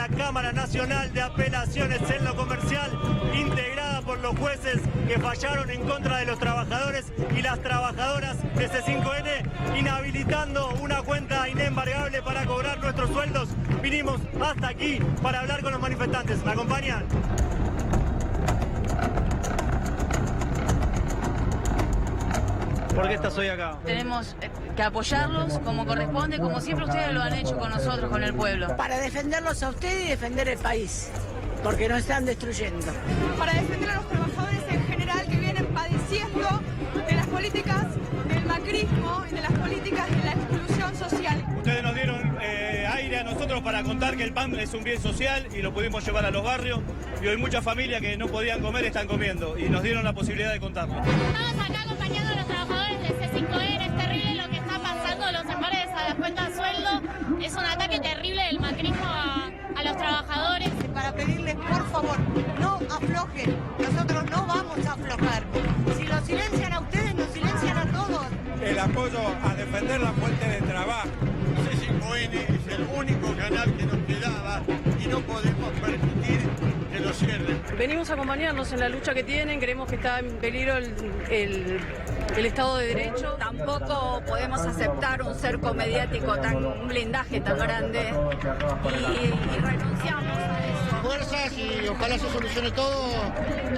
la Cámara Nacional de Apelaciones en lo Comercial, integrada por los jueces que fallaron en contra de los trabajadores y las trabajadoras de C5N, inhabilitando una cuenta inembargable para cobrar nuestros sueldos. Vinimos hasta aquí para hablar con los manifestantes. ¿Me acompañan? ¿Por qué estás hoy acá? Tenemos que apoyarlos como corresponde, como siempre ustedes lo han hecho con nosotros, con el pueblo. Para defenderlos a ustedes y defender el país, porque nos están destruyendo. Para defender a los trabajadores en general que vienen padeciendo de las políticas del macrismo y de las políticas de la exclusión social. Ustedes nos dieron aire a nosotros para contar que el pan es un bien social y lo pudimos llevar a los barrios, y hoy muchas familias que no podían comer están comiendo y nos dieron la posibilidad de contarlo. Estamos acá acompañando a los trabajadores de C5N, es terrible lo que está pasando, los embargos a las cuentas de sueldo, es un ataque terrible del macrismo a los trabajadores. Para pedirles, por favor, no aflojen, nosotros no vamos a aflojar. Si los silencian a ustedes, nos silencian a todos. El apoyo a defender la fuente de trabajo. C5N es el único canal que nos quedaba y no podemos permitir que lo cierren. Venimos a acompañarnos en la lucha que tienen, creemos que está en peligro el Estado de Derecho. Tampoco podemos aceptar un cerco mediático, un blindaje tan grande y renunciamos a eso. Fuerzas y ojalá se solucione todo,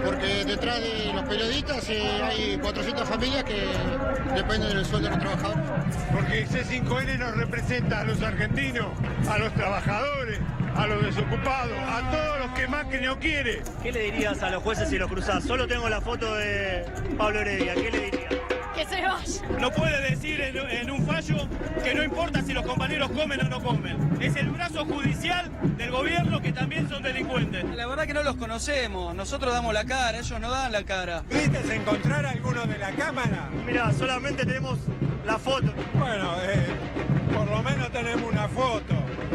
porque detrás de los periodistas hay 400 familias que dependen del sueldo de los trabajadores. Porque C5N nos representa a los argentinos, a los trabajadores, a los desocupados, a todos los que Macri no quiere. ¿Qué le dirías a los jueces si los cruzás? Solo tengo la foto de Pablo Heredia. ¿Qué le dirías? Que se vaya. No puede decir en un fallo que no importa si los compañeros comen o no comen. Es el brazo judicial del gobierno que también son delincuentes. La verdad que no los conocemos, nosotros damos la cara, ellos no dan la cara. ¿Pudiste encontrar a alguno de la Cámara? Mira, solamente tenemos la foto. Bueno, por lo menos tenemos una foto.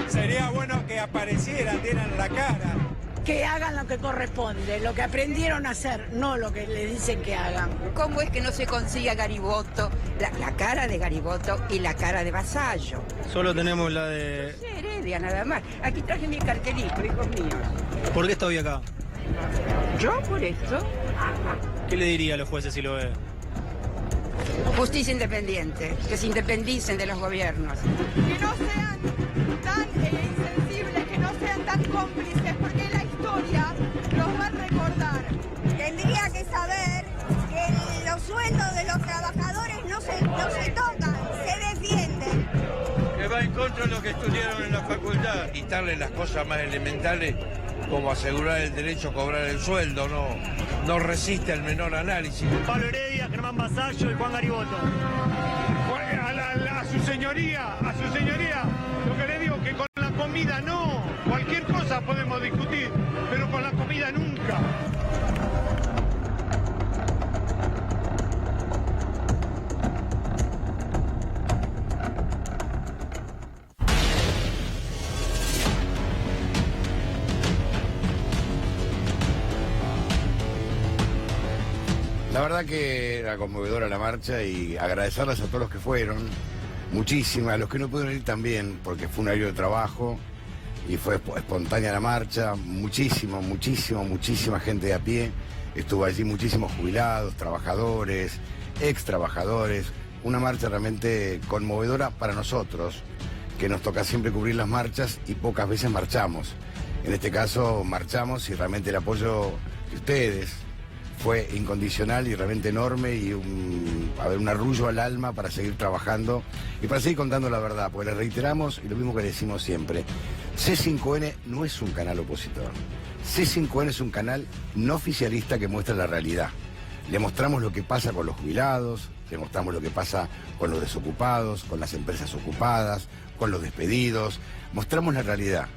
Sería bueno que aparecieran, dieran la cara. Que hagan lo que corresponde, lo que aprendieron a hacer, no lo que les dicen que hagan. ¿Cómo es que no se consiga Gariboto, la cara de Gariboto y la cara de Vasallo? Solo tenemos la de... Heredia, nada más. Aquí traje mi cartelito, hijos míos. ¿Por qué está hoy acá? ¿Yo por esto? ¿Qué le diría a los jueces si lo ve? Justicia independiente, que se independicen de los gobiernos. Que no sean tan insensibles, que no sean tan cómplices, porque la historia los va a recordar. Tendría que saber que los sueldos de los trabajadores no se tocan, se defienden. Que va en contra de lo que estudiaron en la facultad. Quitarle las cosas más elementales, como asegurar el derecho a cobrar el sueldo, no resiste el menor análisis. Pablo Heredia, Germán Vasallo y Juan Gariboto. A su señoría, lo que le digo que con la comida no. Cualquier cosa podemos discutir, pero con la comida nunca. La verdad que era conmovedora la marcha y agradecerles a todos los que fueron, muchísimas, a los que no pudieron ir también, porque fue un horario de trabajo y fue espontánea la marcha, muchísima gente de a pie, estuvo allí muchísimos jubilados, trabajadores, ex trabajadores, una marcha realmente conmovedora para nosotros, que nos toca siempre cubrir las marchas y pocas veces marchamos. En este caso marchamos y realmente el apoyo de ustedes fue incondicional y realmente enorme y un arrullo al alma para seguir trabajando y para seguir contando la verdad, porque les reiteramos y lo mismo que decimos siempre, C5N no es un canal opositor, C5N es un canal no oficialista que muestra la realidad. Le mostramos lo que pasa con los jubilados, le mostramos lo que pasa con los desocupados, con las empresas ocupadas, con los despedidos, mostramos la realidad.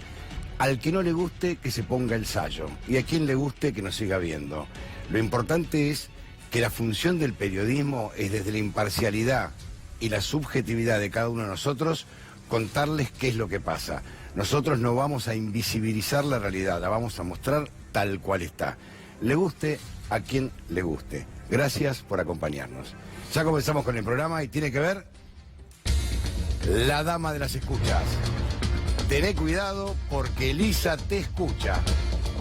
Al que no le guste, que se ponga el sayo, y a quien le guste, que nos siga viendo. Lo importante es que la función del periodismo es desde la imparcialidad y la subjetividad de cada uno de nosotros contarles qué es lo que pasa. Nosotros no vamos a invisibilizar la realidad, la vamos a mostrar tal cual está. Le guste a quien le guste. Gracias por acompañarnos. Ya comenzamos con el programa y tiene que ver la dama de las escuchas. Tené cuidado porque Elisa te escucha.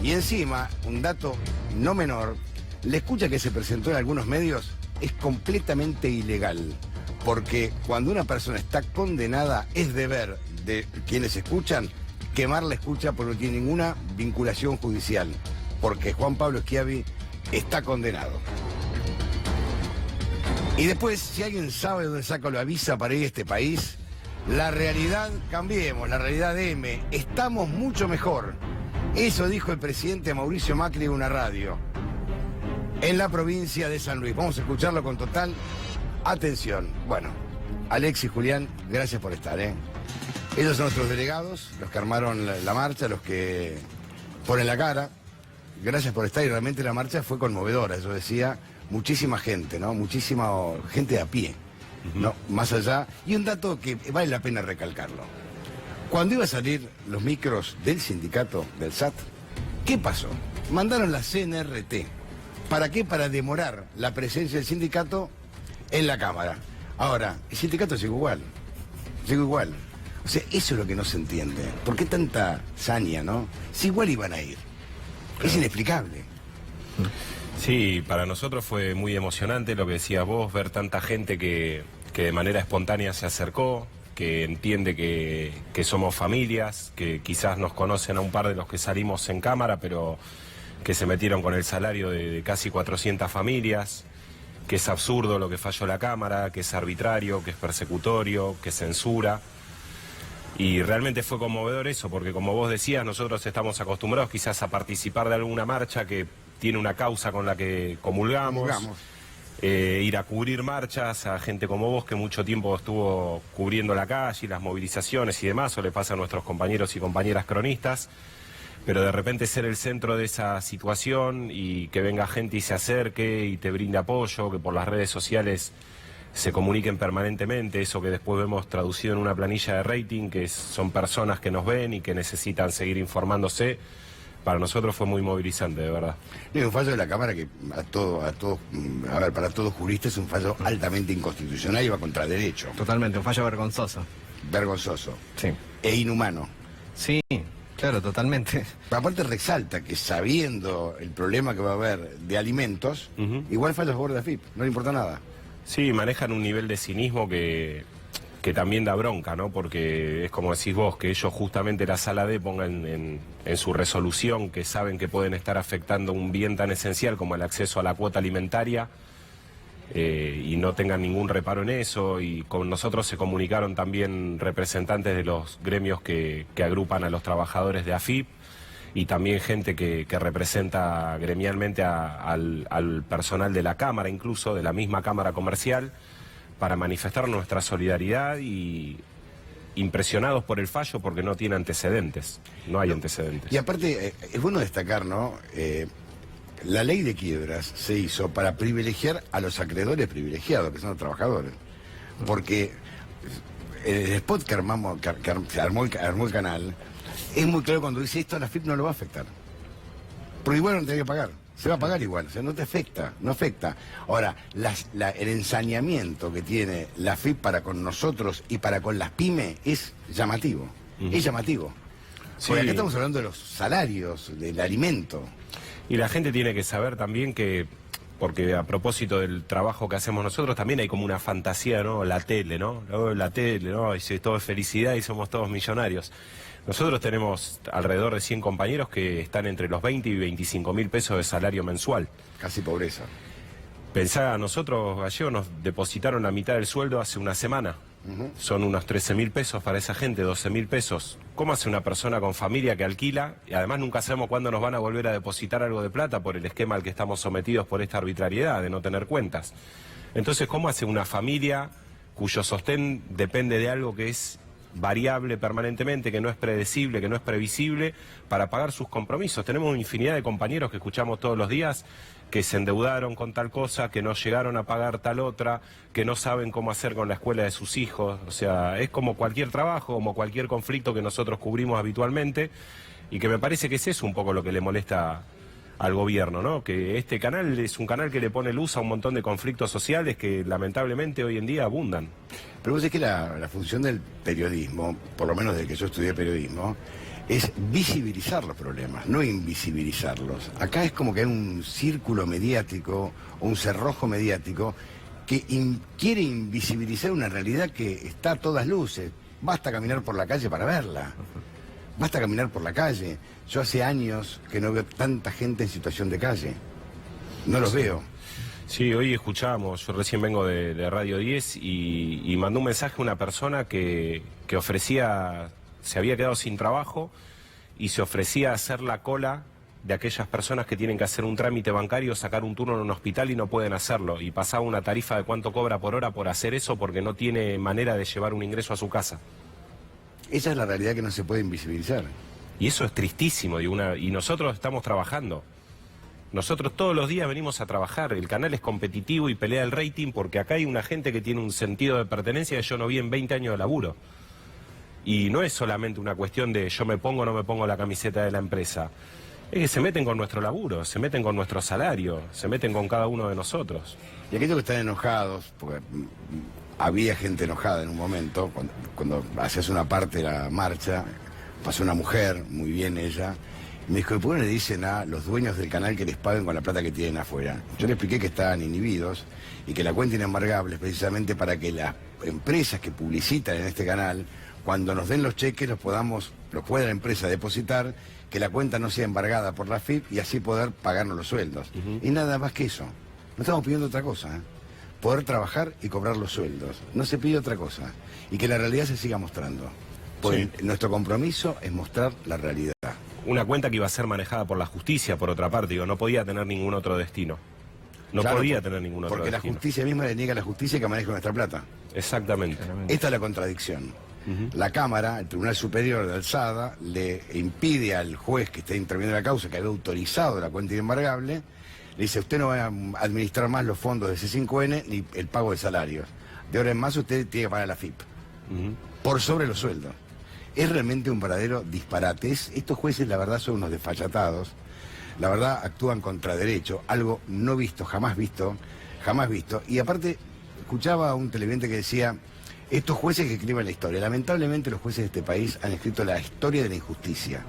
Y encima, un dato no menor, la escucha que se presentó en algunos medios es completamente ilegal. Porque cuando una persona está condenada, es deber de quienes escuchan quemar la escucha porque no tiene ninguna vinculación judicial. Porque Juan Pablo Schiavi está condenado. Y después, si alguien sabe dónde saca la visa para ir a este país, la realidad, cambiemos, la realidad M, estamos mucho mejor. Eso dijo el presidente Mauricio Macri en una radio, en la provincia de San Luis. Vamos a escucharlo con total atención. Bueno, Alex y Julián, gracias por estar, ¿eh? Ellos son nuestros delegados, los que armaron la marcha, los que ponen la cara. Gracias por estar y realmente la marcha fue conmovedora, yo decía, muchísima gente, ¿no? Muchísima gente a pie. No, más allá. Y un dato que vale la pena recalcarlo. Cuando iba a salir los micros del sindicato, del SAT, ¿qué pasó? Mandaron la CNRT. ¿Para qué? Para demorar la presencia del sindicato en la Cámara. Ahora, el sindicato llegó igual. Llegó igual. O sea, eso es lo que no se entiende. ¿Por qué tanta saña, no? Si igual iban a ir. Es inexplicable. Sí, para nosotros fue muy emocionante lo que decías vos, ver tanta gente que de manera espontánea se acercó, que entiende que somos familias, que quizás nos conocen a un par de los que salimos en cámara, pero que se metieron con el salario de casi 400 familias, que es absurdo lo que falló la Cámara, que es arbitrario, que es persecutorio, que censura. Y realmente fue conmovedor eso, porque como vos decías, nosotros estamos acostumbrados quizás a participar de alguna marcha que tiene una causa con la que comulgamos. Ir a cubrir marchas a gente como vos que mucho tiempo estuvo cubriendo la calle, las movilizaciones y demás, o le pasa a nuestros compañeros y compañeras cronistas, pero de repente ser el centro de esa situación y que venga gente y se acerque y te brinde apoyo, que por las redes sociales se comuniquen permanentemente, eso que después vemos traducido en una planilla de rating, que son personas que nos ven y que necesitan seguir informándose. Para nosotros fue muy movilizante, de verdad. Es un fallo de la Cámara que para todos juristas es un fallo altamente inconstitucional y va contra derecho. Totalmente, un fallo vergonzoso. Vergonzoso. Sí. E inhumano. Sí, claro, totalmente. Pero aparte resalta que sabiendo el problema que va a haber de alimentos, igual falla a favor de la AFIP, no le importa nada. Sí, manejan un nivel de cinismo que también da bronca, ¿no? Porque es como decís vos, que ellos justamente la Sala D pongan en su resolución que saben que pueden estar afectando un bien tan esencial como el acceso a la cuota alimentaria y no tengan ningún reparo en eso. Y con nosotros se comunicaron también representantes de los gremios que agrupan a los trabajadores de AFIP y también gente que representa gremialmente al personal de la Cámara, incluso de la misma Cámara Comercial, para manifestar nuestra solidaridad y impresionados por el fallo porque no tiene antecedentes, no hay antecedentes. Y aparte, es bueno destacar, ¿no? La ley de quiebras se hizo para privilegiar a los acreedores privilegiados, que son los trabajadores. Porque el spot que armó el canal, es muy claro cuando dice esto a la FIP no lo va a afectar. Pero igual no tiene que pagar. Se va a pagar igual, o sea, no te afecta, no afecta. Ahora, el ensañamiento que tiene la FIP para con nosotros y para con las pymes es llamativo, es llamativo. Sí. Porque acá estamos hablando de los salarios, del alimento. Y la gente tiene que saber también que, porque a propósito del trabajo que hacemos nosotros, también hay como una fantasía, ¿no? La tele, ¿no? La tele, ¿no? Dice, todo es felicidad y somos todos millonarios. Nosotros tenemos alrededor de 100 compañeros que están entre los 20 y 25 mil pesos de salario mensual. Casi pobreza. Pensá, nosotros, gallegos, nos depositaron la mitad del sueldo hace una semana. Son unos 13 mil pesos para esa gente, 12 mil pesos. ¿Cómo hace una persona con familia que alquila? Y además nunca sabemos cuándo nos van a volver a depositar algo de plata por el esquema al que estamos sometidos por esta arbitrariedad de no tener cuentas. Entonces, ¿cómo hace una familia cuyo sostén depende de algo que es variable permanentemente, que no es predecible, que no es previsible, para pagar sus compromisos? Tenemos una infinidad de compañeros que escuchamos todos los días que se endeudaron con tal cosa, que no llegaron a pagar tal otra, que no saben cómo hacer con la escuela de sus hijos. O sea, es como cualquier trabajo, como cualquier conflicto que nosotros cubrimos habitualmente, y que me parece que es eso un poco lo que le molesta al gobierno, ¿no? Que este canal es un canal que le pone luz a un montón de conflictos sociales que lamentablemente hoy en día abundan. Pero vos sabés que la función del periodismo, por lo menos desde que yo estudié periodismo, es visibilizar los problemas, no invisibilizarlos. Acá es como que hay un círculo mediático o un cerrojo mediático que quiere invisibilizar una realidad que está a todas luces. Basta caminar por la calle para verla. Basta caminar por la calle. Yo hace años que no veo tanta gente en situación de calle. No los veo. Sí, hoy escuchábamos, yo recién vengo de Radio 10 y mandó un mensaje a una persona que ofrecía, se había quedado sin trabajo y se ofrecía a hacer la cola de aquellas personas que tienen que hacer un trámite bancario, sacar un turno en un hospital y no pueden hacerlo. Y pasaba una tarifa de cuánto cobra por hora por hacer eso porque no tiene manera de llevar un ingreso a su casa. Esa es la realidad que no se puede invisibilizar. Y eso es tristísimo, y nosotros estamos trabajando. Nosotros todos los días venimos a trabajar. El canal es competitivo y pelea el rating porque acá hay una gente que tiene un sentido de pertenencia que yo no vi en 20 años de laburo. Y no es solamente una cuestión de yo me pongo o no me pongo la camiseta de la empresa. Es que se meten con nuestro laburo, se meten con nuestro salario, se meten con cada uno de nosotros. Y aquellos que están enojados, porque había gente enojada en un momento, cuando hacías una parte de la marcha, pasó una mujer, muy bien ella, y me dijo, ¿por qué no le dicen a los dueños del canal que les paguen con la plata que tienen afuera? Yo le expliqué que estaban inhibidos y que la cuenta inembargable es precisamente para que las empresas que publicitan en este canal, cuando nos den los cheques, los pueda la empresa depositar, que la cuenta no sea embargada por la AFIP y así poder pagarnos los sueldos. Y nada más que eso. No estamos pidiendo otra cosa, ¿eh? Poder trabajar y cobrar los sueldos. No se pide otra cosa. Y que la realidad se siga mostrando. Pues nuestro compromiso es mostrar la realidad. Una cuenta que iba a ser manejada por la justicia, por otra parte, digo, no podía tener ningún otro destino. No claro, podía tener ningún otro destino. Porque la justicia misma le niega a la justicia que maneja nuestra plata. Exactamente. Esta es la contradicción. La Cámara, el Tribunal Superior de Alzada, le impide al juez que está interviniendo en la causa, que había autorizado la cuenta inembargable, le dice, usted no va a administrar más los fondos de C5N ni el pago de salarios. De ahora en más usted tiene que pagar la FIP. Por sobre los sueldos. Es realmente un verdadero disparate. Estos jueces, la verdad, son unos desfachatados. La verdad, actúan contra derecho, algo no visto, jamás visto, jamás visto. Y aparte, escuchaba a un televidente que decía, estos jueces que escriben la historia. Lamentablemente los jueces de este país han escrito la historia de la injusticia.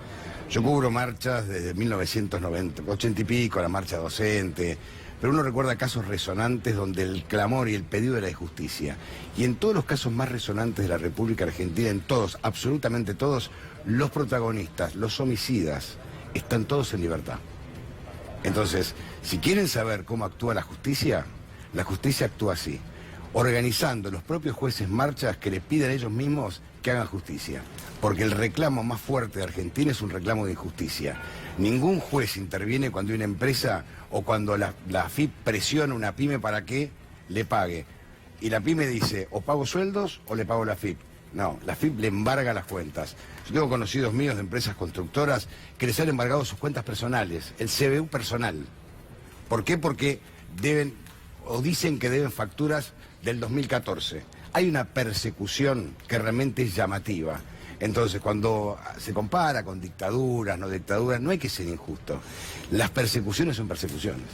Yo cubro marchas desde 1990, 80 y pico, la marcha docente, pero uno recuerda casos resonantes donde el clamor y el pedido de la injusticia. Y en todos los casos más resonantes de la República Argentina, en todos, absolutamente todos, los protagonistas, los homicidas, están todos en libertad. Entonces, si quieren saber cómo actúa la justicia actúa así. Organizando los propios jueces marchas que les piden a ellos mismos que hagan justicia. Porque el reclamo más fuerte de Argentina es un reclamo de injusticia. Ningún juez interviene cuando hay una empresa o cuando la AFIP presiona a una pyme para que le pague. Y la pyme dice, o pago sueldos o le pago la AFIP. No, la AFIP le embarga las cuentas. Yo tengo conocidos míos de empresas constructoras que les han embargado sus cuentas personales, el CBU personal. ¿Por qué? Porque deben o dicen que deben facturas del 2014. Hay una persecución que realmente es llamativa. Entonces, cuando se compara con dictaduras, no dictaduras, no hay que ser injusto. Las persecuciones son persecuciones.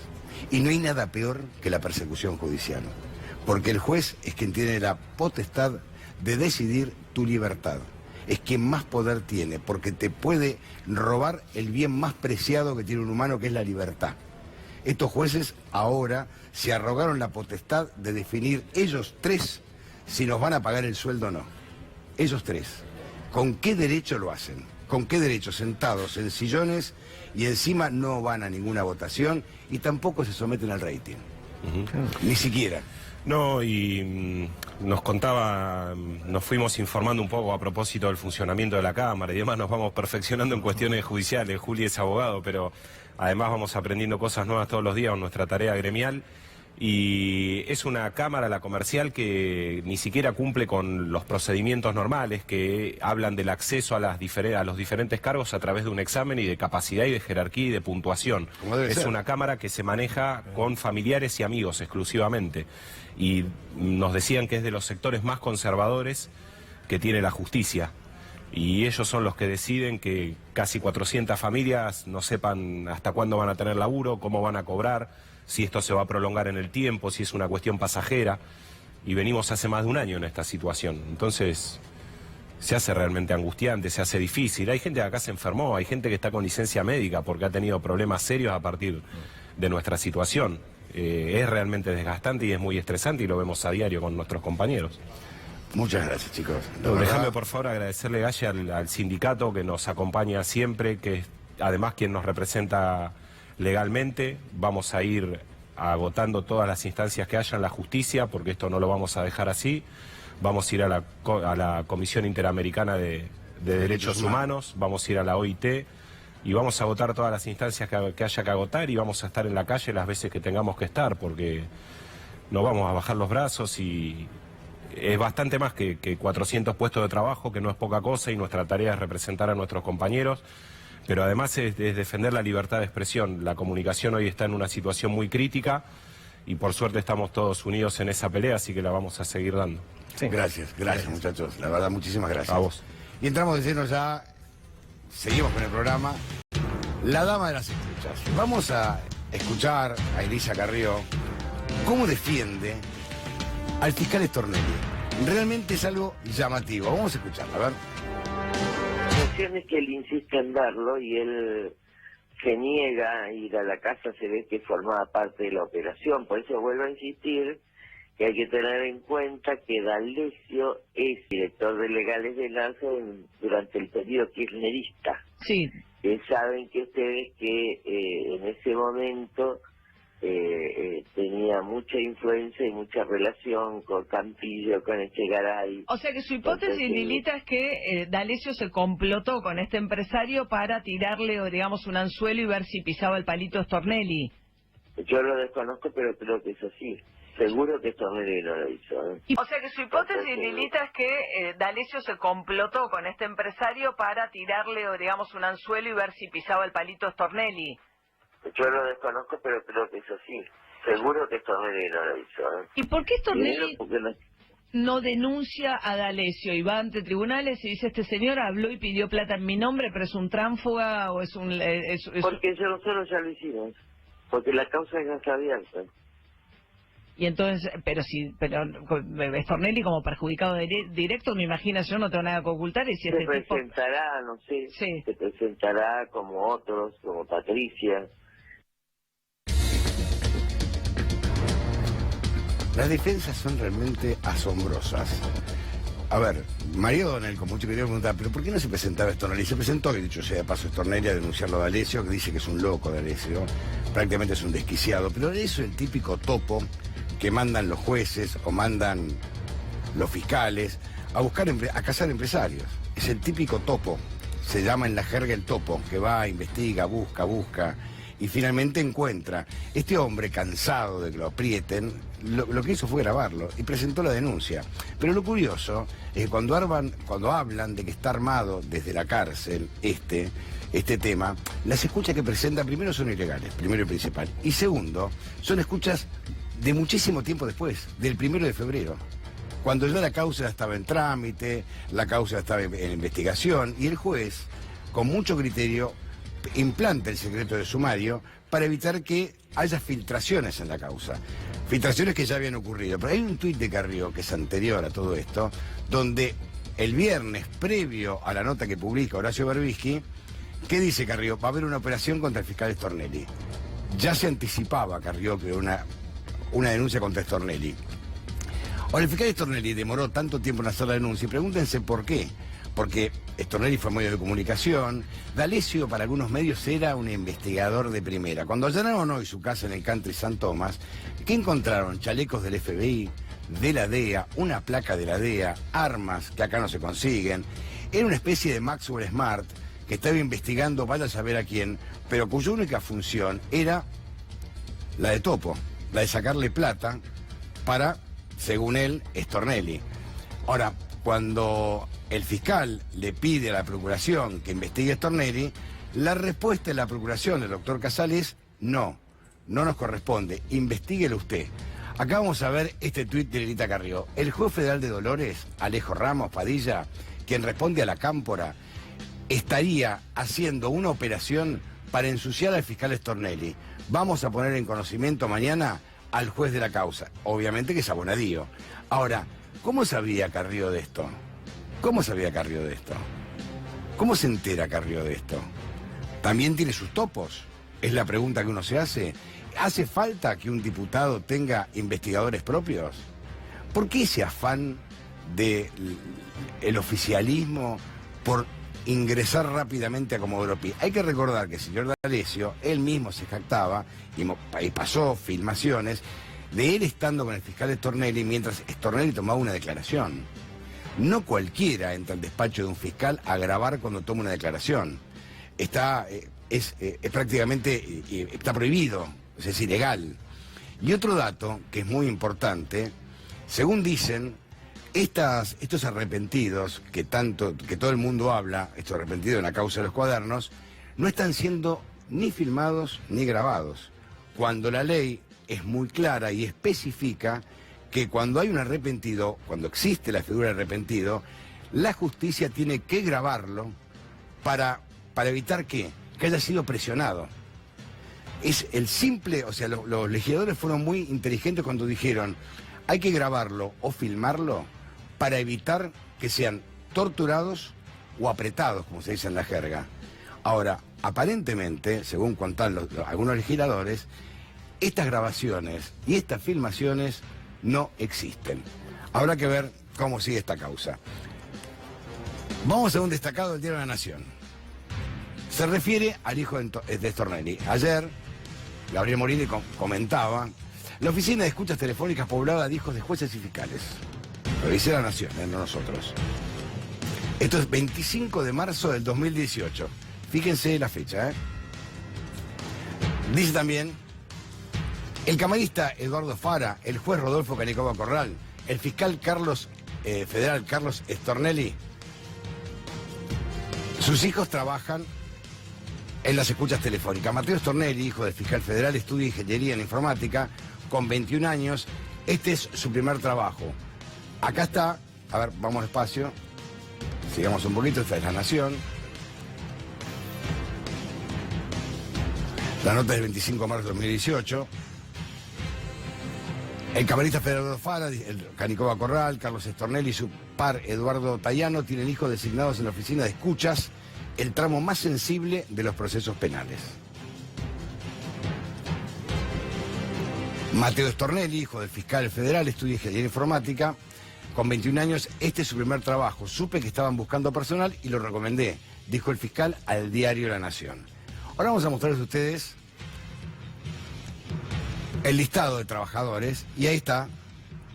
Y no hay nada peor que la persecución judicial. Porque el juez es quien tiene la potestad de decidir tu libertad. Es quien más poder tiene, porque te puede robar el bien más preciado que tiene un humano, que es la libertad. Estos jueces ahora se arrogaron la potestad de definir ellos tres si nos van a pagar el sueldo o no. Ellos tres. ¿Con qué derecho lo hacen? ¿Con qué derecho? Sentados en sillones y encima no van a ninguna votación y tampoco se someten al rating. Ni siquiera. No, y nos contaba, nos fuimos informando un poco a propósito del funcionamiento de la Cámara y demás, nos vamos perfeccionando en cuestiones judiciales. Juli es abogado, pero además vamos aprendiendo cosas nuevas todos los días en nuestra tarea gremial. Y es una Cámara, la comercial, que ni siquiera cumple con los procedimientos normales que hablan del acceso a los diferentes cargos a través de un examen y de capacidad y de jerarquía y de puntuación. Es una Cámara que se maneja con familiares y amigos exclusivamente. Y nos decían que es de los sectores más conservadores que tiene la justicia. Y ellos son los que deciden que casi 400 familias no sepan hasta cuándo van a tener laburo, cómo van a cobrar, si esto se va a prolongar en el tiempo, si es una cuestión pasajera. Y venimos hace más de un año en esta situación. Entonces, se hace realmente angustiante, se hace difícil. Hay gente que acá se enfermó, hay gente que está con licencia médica porque ha tenido problemas serios a partir de nuestra situación. Es realmente desgastante y es muy estresante y lo vemos a diario con nuestros compañeros. Muchas gracias, chicos. Déjame por favor agradecerle, Galle, al sindicato que nos acompaña siempre, que es además quien nos representa legalmente. Vamos a ir agotando todas las instancias que haya en la justicia, porque esto no lo vamos a dejar así. Vamos a ir a la Comisión Interamericana de Derechos Humanos, vamos a ir a la OIT y vamos a agotar todas las instancias que haya que agotar y vamos a estar en la calle las veces que tengamos que estar, porque no vamos a bajar los brazos y es bastante más que 400 puestos de trabajo, que no es poca cosa, y nuestra tarea es representar a nuestros compañeros, pero además es defender la libertad de expresión. La comunicación hoy está en una situación muy crítica y por suerte estamos todos unidos en esa pelea, así que la vamos a seguir dando. Sí. Gracias muchachos, la verdad muchísimas gracias. A vos. Y entramos de lleno ya, seguimos con el programa, La Dama de las Escuchas. Vamos a escuchar a Elisa Carrió cómo defiende al fiscal Stornelli. Realmente es algo llamativo, vamos a escucharlo, a ver. La cuestión es que él insiste en verlo y él se niega a ir a la casa, se ve que formaba parte de la operación, por eso vuelvo a insistir que hay que tener en cuenta que D'Alessio es director de legales de Lazo durante el periodo kirchnerista. Sí. Saben que ustedes que en ese momento tenía mucha influencia y mucha relación con Campillo, con Echegaray. O sea que su hipótesis, Lilita, es que D'Alessio se complotó con este empresario para tirarle, digamos, un anzuelo y ver si pisaba el palito Stornelli. Yo lo desconozco, pero creo que es así. Seguro que Stornelli no lo hizo. O sea que su hipótesis, Lilita, es que D'Alessio se complotó con este empresario para tirarle, digamos, un anzuelo y ver si pisaba el palito Stornelli. Yo lo desconozco, pero creo que es así. Seguro que Stornelli no lo hizo. ¿Y por qué Stornelli no denuncia a D'Alessio y va ante tribunales y dice, este señor habló y pidió plata en mi nombre, pero es un tránsfuga o es un... Porque nosotros ya lo hicimos. Porque la causa ya está abierta. Y entonces, pero Stornelli como perjudicado directo, me imagino, yo no tengo nada que ocultar. Y si se presentará, no sé, sí. Se presentará como otros, como Patricia. Las defensas son realmente asombrosas. A ver, María O'Donnell, con mucho quería preguntar, ¿pero por qué no se presentaba Stornelli? Se presentó, y dicho sea de paso, Stornelli a denunciarlo a D'Alessio, que dice que es un loco D'Alessio, prácticamente es un desquiciado, pero eso es el típico topo que mandan los jueces o mandan los fiscales a cazar empresarios. Es el típico topo, se llama en la jerga el topo, que va, investiga, busca, y finalmente encuentra. Este hombre, cansado de que lo aprieten, lo que hizo fue grabarlo y presentó la denuncia. Pero lo curioso es que cuando hablan de que está armado desde la cárcel este tema, las escuchas que presenta primero son ilegales, primero y principal. Y segundo, son escuchas de muchísimo tiempo después, del 1 de febrero, cuando ya la causa estaba en trámite, la causa estaba en investigación, y el juez, con mucho criterio, implanta el secreto de sumario para evitar que haya filtraciones en la causa. Filtraciones que ya habían ocurrido. Pero hay un tuit de Carrió, que es anterior a todo esto, donde el viernes, previo a la nota que publica Horacio Berbisky, ¿qué dice Carrió? Va a haber una operación contra el fiscal Stornelli. Ya se anticipaba, Carrió, que una denuncia contra Stornelli. Ahora, el fiscal Stornelli demoró tanto tiempo en hacer la denuncia, y pregúntense por qué. Porque Stornelli fue medio de comunicación, D'Alessio para algunos medios era un investigador de primera. Cuando allanaron hoy su casa en el Country St. Thomas, ¿qué encontraron? Chalecos del FBI, de la DEA, una placa de la DEA, armas que acá no se consiguen. Era una especie de Maxwell Smart que estaba investigando, vaya a saber a quién, pero cuya única función era la de topo, la de sacarle plata para, según él, Stornelli. Ahora, cuando el fiscal le pide a la Procuración que investigue a Stornelli, la respuesta de la Procuración del doctor Casal es no nos corresponde, investíguelo usted. Acá vamos a ver este tuit de Lilita Carrió. El juez federal de Dolores, Alejo Ramos Padilla, quien responde a la Cámpora, estaría haciendo una operación para ensuciar al fiscal Stornelli. Vamos a poner en conocimiento mañana al juez de la causa. Obviamente que es Abonadío. Ahora, ¿cómo sabía Carrió de esto? ¿Cómo sabía Carrió de esto? ¿Cómo se entera Carrió de esto? ¿También tiene sus topos? Es la pregunta que uno se hace. ¿Hace falta que un diputado tenga investigadores propios? ¿Por qué ese afán del oficialismo por ingresar rápidamente a Comodoro Pi? Hay que recordar que el señor D'Alessio, él mismo se jactaba y pasó filmaciones de él estando con el fiscal Stornelli mientras Stornelli tomaba una declaración. No cualquiera entra al despacho de un fiscal a grabar cuando toma una declaración. Es prácticamente está prohibido, es ilegal. Y otro dato que es muy importante, según dicen, estos arrepentidos que todo el mundo habla, estos arrepentidos en la causa de los cuadernos, no están siendo ni filmados ni grabados. Cuando la ley es muy clara y especifica que cuando hay un arrepentido, cuando existe la figura de arrepentido, la justicia tiene que grabarlo para evitar que haya sido presionado. Es el simple, o sea, los legisladores fueron muy inteligentes cuando dijeron hay que grabarlo o filmarlo para evitar que sean torturados o apretados, como se dice en la jerga. Ahora, aparentemente, según cuentan algunos legisladores, estas grabaciones y estas filmaciones no existen. Habrá que ver cómo sigue esta causa. Vamos a un destacado del Diario de la Nación. Se refiere al hijo de Stornelli. Ayer, Gabriel Morini comentaba, la oficina de escuchas telefónicas poblada de hijos de jueces y fiscales. Lo dice la Nación, no nosotros. Esto es 25 de marzo del 2018. Fíjense la fecha, Dice también, el camarista Eduardo Fara, el juez Rodolfo Canicoba Corral, el fiscal federal Carlos Stornelli, sus hijos trabajan en las escuchas telefónicas. Mateo Stornelli, hijo del fiscal federal, estudia ingeniería en informática, con 21 años. Este es su primer trabajo. Acá está, a ver, vamos despacio, sigamos un poquito, esta es la Nación. La nota del 25 de marzo de 2018. El camarista Federal Fara, el Canicoba Corral, Carlos Stornelli y su par Eduardo Tayano tienen hijos designados en la oficina de escuchas, el tramo más sensible de los procesos penales. Mateo Stornelli, hijo del fiscal federal, estudia ingeniería informática, con 21 años, este es su primer trabajo. Supe que estaban buscando personal y lo recomendé, dijo el fiscal al diario La Nación. Ahora vamos a mostrarles a ustedes el listado de trabajadores, y ahí está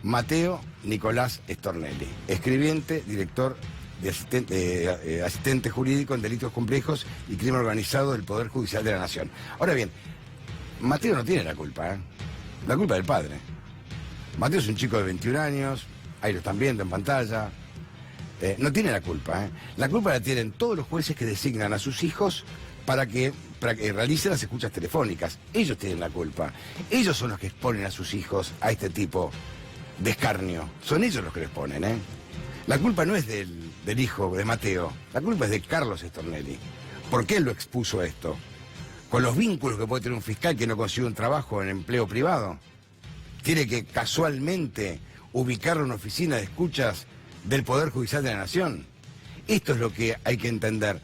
Mateo Nicolás Stornelli, escribiente, director de asistente jurídico en delitos complejos y crimen organizado del Poder Judicial de la Nación. Ahora bien, Mateo no tiene la culpa, la culpa del padre. Mateo es un chico de 21 años, ahí lo están viendo en pantalla, no tiene la culpa. La culpa la tienen todos los jueces que designan a sus hijos para que realicen las escuchas telefónicas. Ellos tienen la culpa. Ellos son los que exponen a sus hijos a este tipo de escarnio. Son ellos los que lo exponen, La culpa no es del hijo de Mateo, la culpa es de Carlos Stornelli. ¿Por qué él lo expuso a esto? Con los vínculos que puede tener un fiscal que no consigue un trabajo en empleo privado. Tiene que casualmente ubicarlo en una oficina de escuchas del Poder Judicial de la Nación. Esto es lo que hay que entender.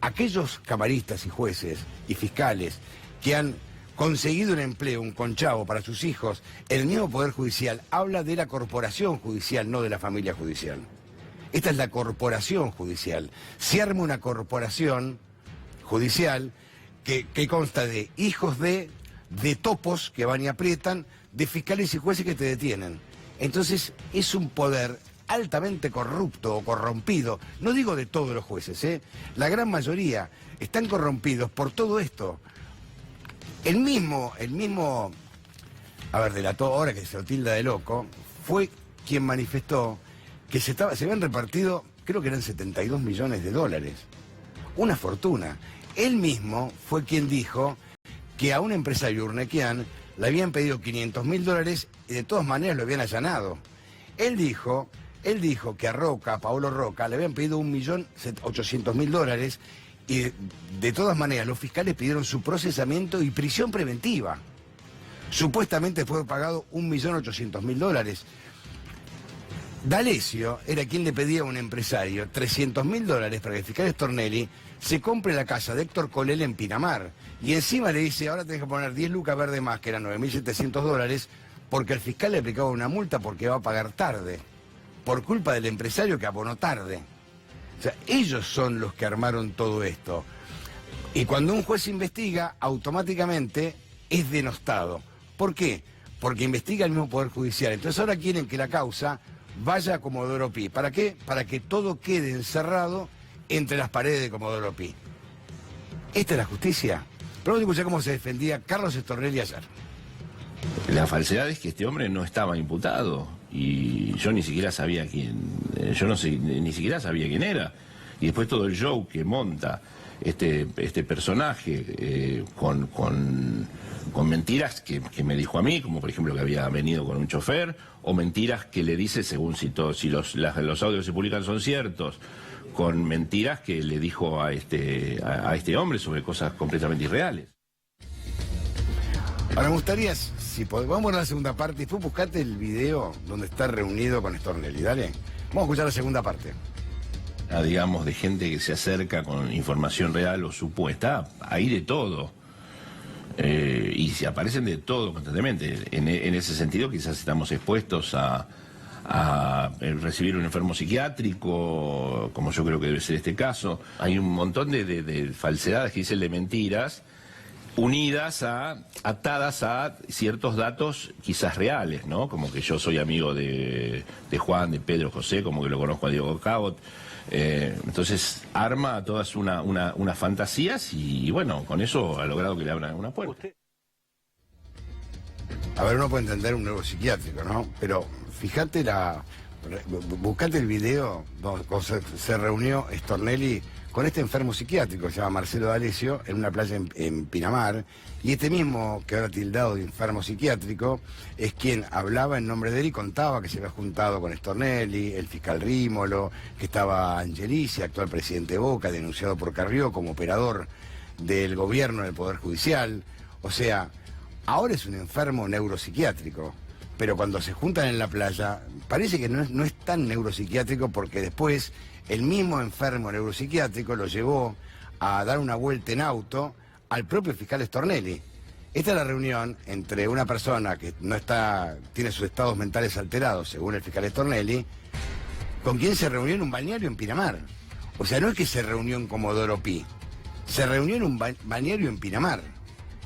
Aquellos camaristas y jueces y fiscales que han conseguido un empleo, un conchavo para sus hijos, el mismo Poder Judicial habla de la corporación judicial, no de la familia judicial. Esta es la corporación judicial. Se arma una corporación judicial que consta de hijos de topos que van y aprietan, de fiscales y jueces que te detienen. Entonces es un poder altamente corrupto o corrompido. No digo de todos los jueces, la gran mayoría están corrompidos por todo esto. El mismo, delató ahora que se lo tilda de loco, fue quien manifestó que se habían repartido, creo que eran 72 millones de dólares. Una fortuna. Él mismo fue quien dijo que a un empresario urnequian le habían pedido 500.000 dólares y de todas maneras lo habían allanado. Él dijo Él dijo que a Paolo Roca, le habían pedido $1.800.000 y de todas maneras los fiscales pidieron su procesamiento y prisión preventiva. Supuestamente fue pagado $1.800.000. D'Alessio era quien le pedía a un empresario $300.000 para que el fiscal Stornelli se compre la casa de Héctor Colel en Pinamar. Y encima le dice, ahora tenés que poner 10 lucas verdes más, que eran $9.700, porque el fiscal le aplicaba una multa porque va a pagar tarde, por culpa del empresario que abonó tarde. O sea, ellos son los que armaron todo esto. Y cuando un juez investiga, automáticamente es denostado. ¿Por qué? Porque investiga el mismo Poder Judicial. Entonces ahora quieren que la causa vaya a Comodoro Pi. ¿Para qué? Para que todo quede encerrado entre las paredes de Comodoro Pi. ¿Esta es la justicia? Pero vamos a escuchar cómo se defendía Carlos Stornelli ayer. La falsedad es que este hombre no estaba imputado y yo ni siquiera sabía ni siquiera sabía quién era. Y después todo el show que monta este personaje con mentiras que me dijo a mí, como por ejemplo que había venido con un chofer, o mentiras que le dice, según si los audios que se publican son ciertos, con mentiras que le dijo a este hombre sobre cosas completamente irreales. Ahora me gustaría, si vamos a la segunda parte, y después buscate el video donde está reunido con Stornelli, dale. Vamos a escuchar la segunda parte. Digamos, de gente que se acerca con información real o supuesta, hay de todo. Y se aparecen de todo constantemente. En ese sentido quizás estamos expuestos a recibir un enfermo psiquiátrico, como yo creo que debe ser este caso. Hay un montón de falsedades que dicen de mentiras, atadas a ciertos datos quizás reales, ¿no? Como que yo soy amigo de Juan, de Pedro, José, como que lo conozco a Diego Cabot. Entonces arma todas unas fantasías y bueno, con eso ha logrado que le abran una puerta. A ver, uno puede entender un neuropsiquiátrico, ¿no? Pero fíjate buscate el video donde se reunió Stornelli con este enfermo psiquiátrico, se llama Marcelo D'Alessio, en una playa en Pinamar, y este mismo que ahora tildado de enfermo psiquiátrico es quien hablaba en nombre de él y contaba que se había juntado con Stornelli, el fiscal Rímolo, que estaba Angelici, actual presidente de Boca, denunciado por Carrió como operador del gobierno del Poder Judicial. O sea, ahora es un enfermo neuropsiquiátrico, pero cuando se juntan en la playa parece que no es tan neuropsiquiátrico, porque después el mismo enfermo neuropsiquiátrico lo llevó a dar una vuelta en auto al propio fiscal Stornelli. Esta es la reunión entre una persona que tiene sus estados mentales alterados, según el fiscal Stornelli, con quien se reunió en un balneario en Pinamar. O sea, no es que se reunió en Comodoro Pi, se reunió en un balneario en Pinamar.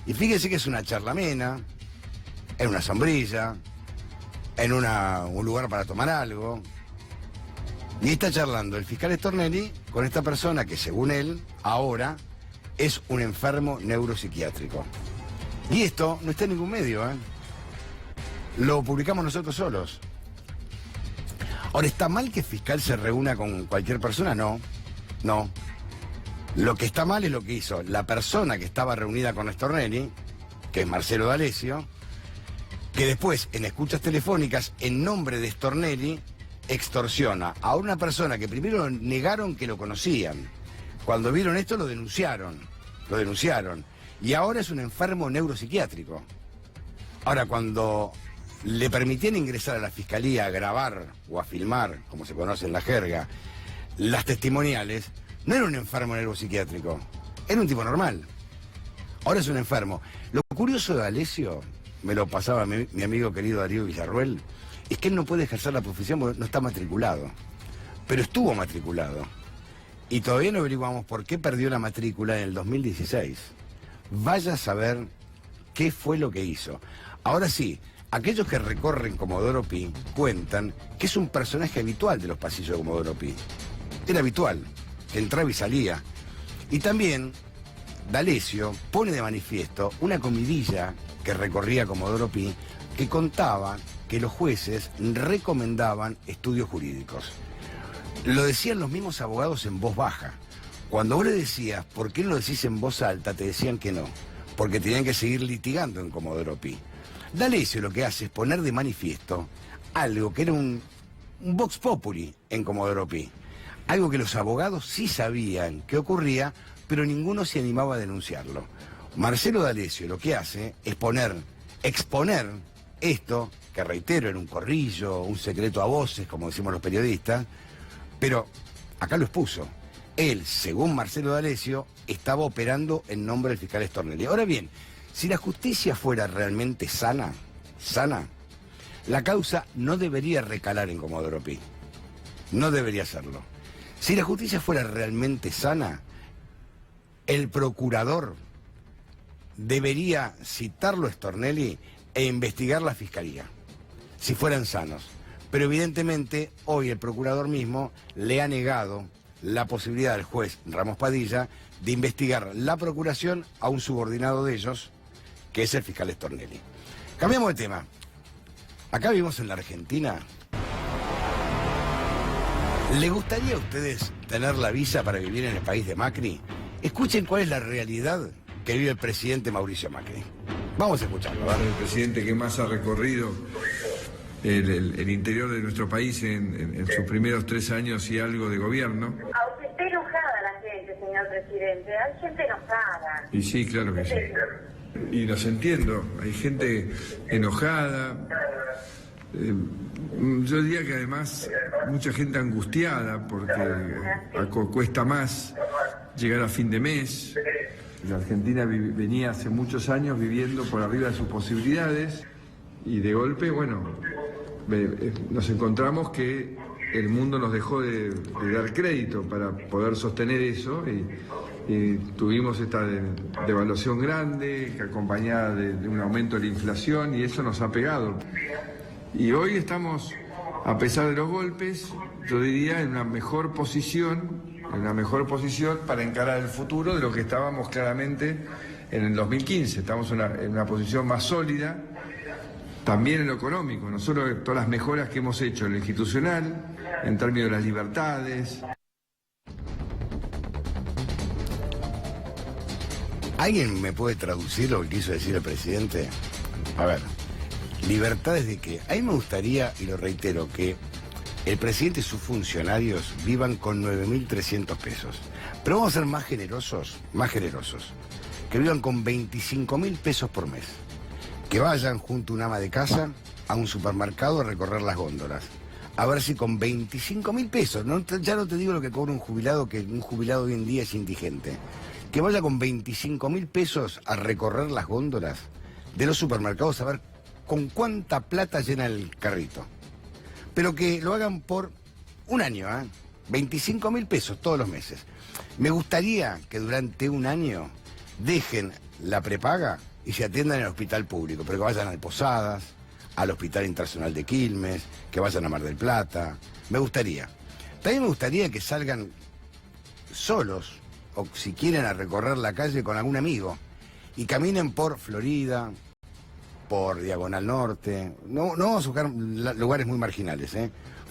Y fíjese que es una charla amena, en una sombrilla, en un lugar para tomar algo. Y está charlando el fiscal Stornelli con esta persona que, según él, ahora es un enfermo neuropsiquiátrico. Y esto no está en ningún medio, ¿eh? Lo publicamos nosotros solos. Ahora, ¿está mal que el fiscal se reúna con cualquier persona? No. Lo que está mal es lo que hizo la persona que estaba reunida con Stornelli, que es Marcelo D'Alessio, que después, en escuchas telefónicas, en nombre de Stornelli, extorsiona a una persona que primero negaron que lo conocían. Cuando vieron esto lo denunciaron. Y ahora es un enfermo neuropsiquiátrico. Ahora, cuando le permitían ingresar a la fiscalía a grabar o a filmar, como se conoce en la jerga, las testimoniales, no era un enfermo neuropsiquiátrico, era un tipo normal. Ahora es un enfermo. Lo curioso de D'Alessio, me lo pasaba mi amigo querido Darío Villarruel, es que él no puede ejercer la profesión porque no está matriculado. Pero estuvo matriculado. Y todavía no averiguamos por qué perdió la matrícula en el 2016. Vaya a saber qué fue lo que hizo. Ahora sí, aquellos que recorren Comodoro Pi cuentan que es un personaje habitual de los pasillos de Comodoro Pi. Era habitual, que entraba y salía. Y también D'Alessio pone de manifiesto una comidilla que recorría Comodoro Pi que contaba que los jueces recomendaban estudios jurídicos. Lo decían los mismos abogados en voz baja. Cuando vos le decías, ¿por qué no lo decís en voz alta?, te decían que no, porque tenían que seguir litigando en Comodoro Pi. D'Alessio lo que hace es poner de manifiesto algo que era un un vox populi en Comodoro Pi. Algo que los abogados sí sabían que ocurría, pero ninguno se animaba a denunciarlo. Marcelo D'Alessio lo que hace es exponer esto, que reitero, era un corrillo, un secreto a voces, como decimos los periodistas, pero acá lo expuso. Él, según Marcelo D'Alessio, estaba operando en nombre del fiscal Stornelli. Ahora bien, si la justicia fuera realmente sana, la causa no debería recalar en Comodoro Pi. No debería hacerlo. Si la justicia fuera realmente sana, el procurador debería citarlo a Stornelli e investigar la fiscalía, si fueran sanos. Pero evidentemente hoy el procurador mismo le ha negado la posibilidad al juez Ramos Padilla de investigar la procuración a un subordinado de ellos, que es el fiscal Stornelli. Cambiamos de tema. Acá vivimos en la Argentina. ¿Le gustaría a ustedes tener la visa para vivir en el país de Macri? Escuchen cuál es la realidad que vive el presidente Mauricio Macri. Vamos a escucharlo. El presidente que más ha recorrido el interior de nuestro país en sus primeros 3 años y algo de gobierno. Está enojada la gente, señor presidente. Hay gente enojada. Y sí, claro que sí. Y los entiendo. Hay gente enojada. Yo diría que además mucha gente angustiada porque cuesta más llegar a fin de mes. La Argentina venía hace muchos años viviendo por arriba de sus posibilidades y de golpe, bueno, nos encontramos que el mundo nos dejó de dar crédito para poder sostener eso y tuvimos esta devaluación grande acompañada de un aumento de la inflación y eso nos ha pegado. Y hoy estamos, a pesar de los golpes, yo diría en una mejor posición para encarar el futuro de lo que estábamos claramente en el 2015. Estamos en una posición más sólida, también en lo económico, no solo todas las mejoras que hemos hecho en lo institucional, en términos de las libertades. ¿Alguien me puede traducir lo que quiso decir el presidente? A ver, ¿libertades de qué? A mí me gustaría, y lo reitero, que el presidente y sus funcionarios vivan con 9.300 pesos. Pero vamos a ser más generosos, que vivan con 25.000 pesos por mes. Que vayan junto a una ama de casa a un supermercado a recorrer las góndolas. A ver si con 25.000 pesos, ya no te digo lo que cobra un jubilado, que un jubilado hoy en día es indigente. Que vaya con 25.000 pesos a recorrer las góndolas de los supermercados a ver con cuánta plata llena el carrito. Pero que lo hagan por un año, 25.000 pesos todos los meses. Me gustaría que durante un año dejen la prepaga y se atiendan en el hospital público, pero que vayan a Posadas, al Hospital Internacional de Quilmes, que vayan a Mar del Plata. Me gustaría. También me gustaría que salgan solos, o si quieren a recorrer la calle con algún amigo, y caminen por Florida, por Diagonal Norte. No vamos a buscar lugares muy marginales,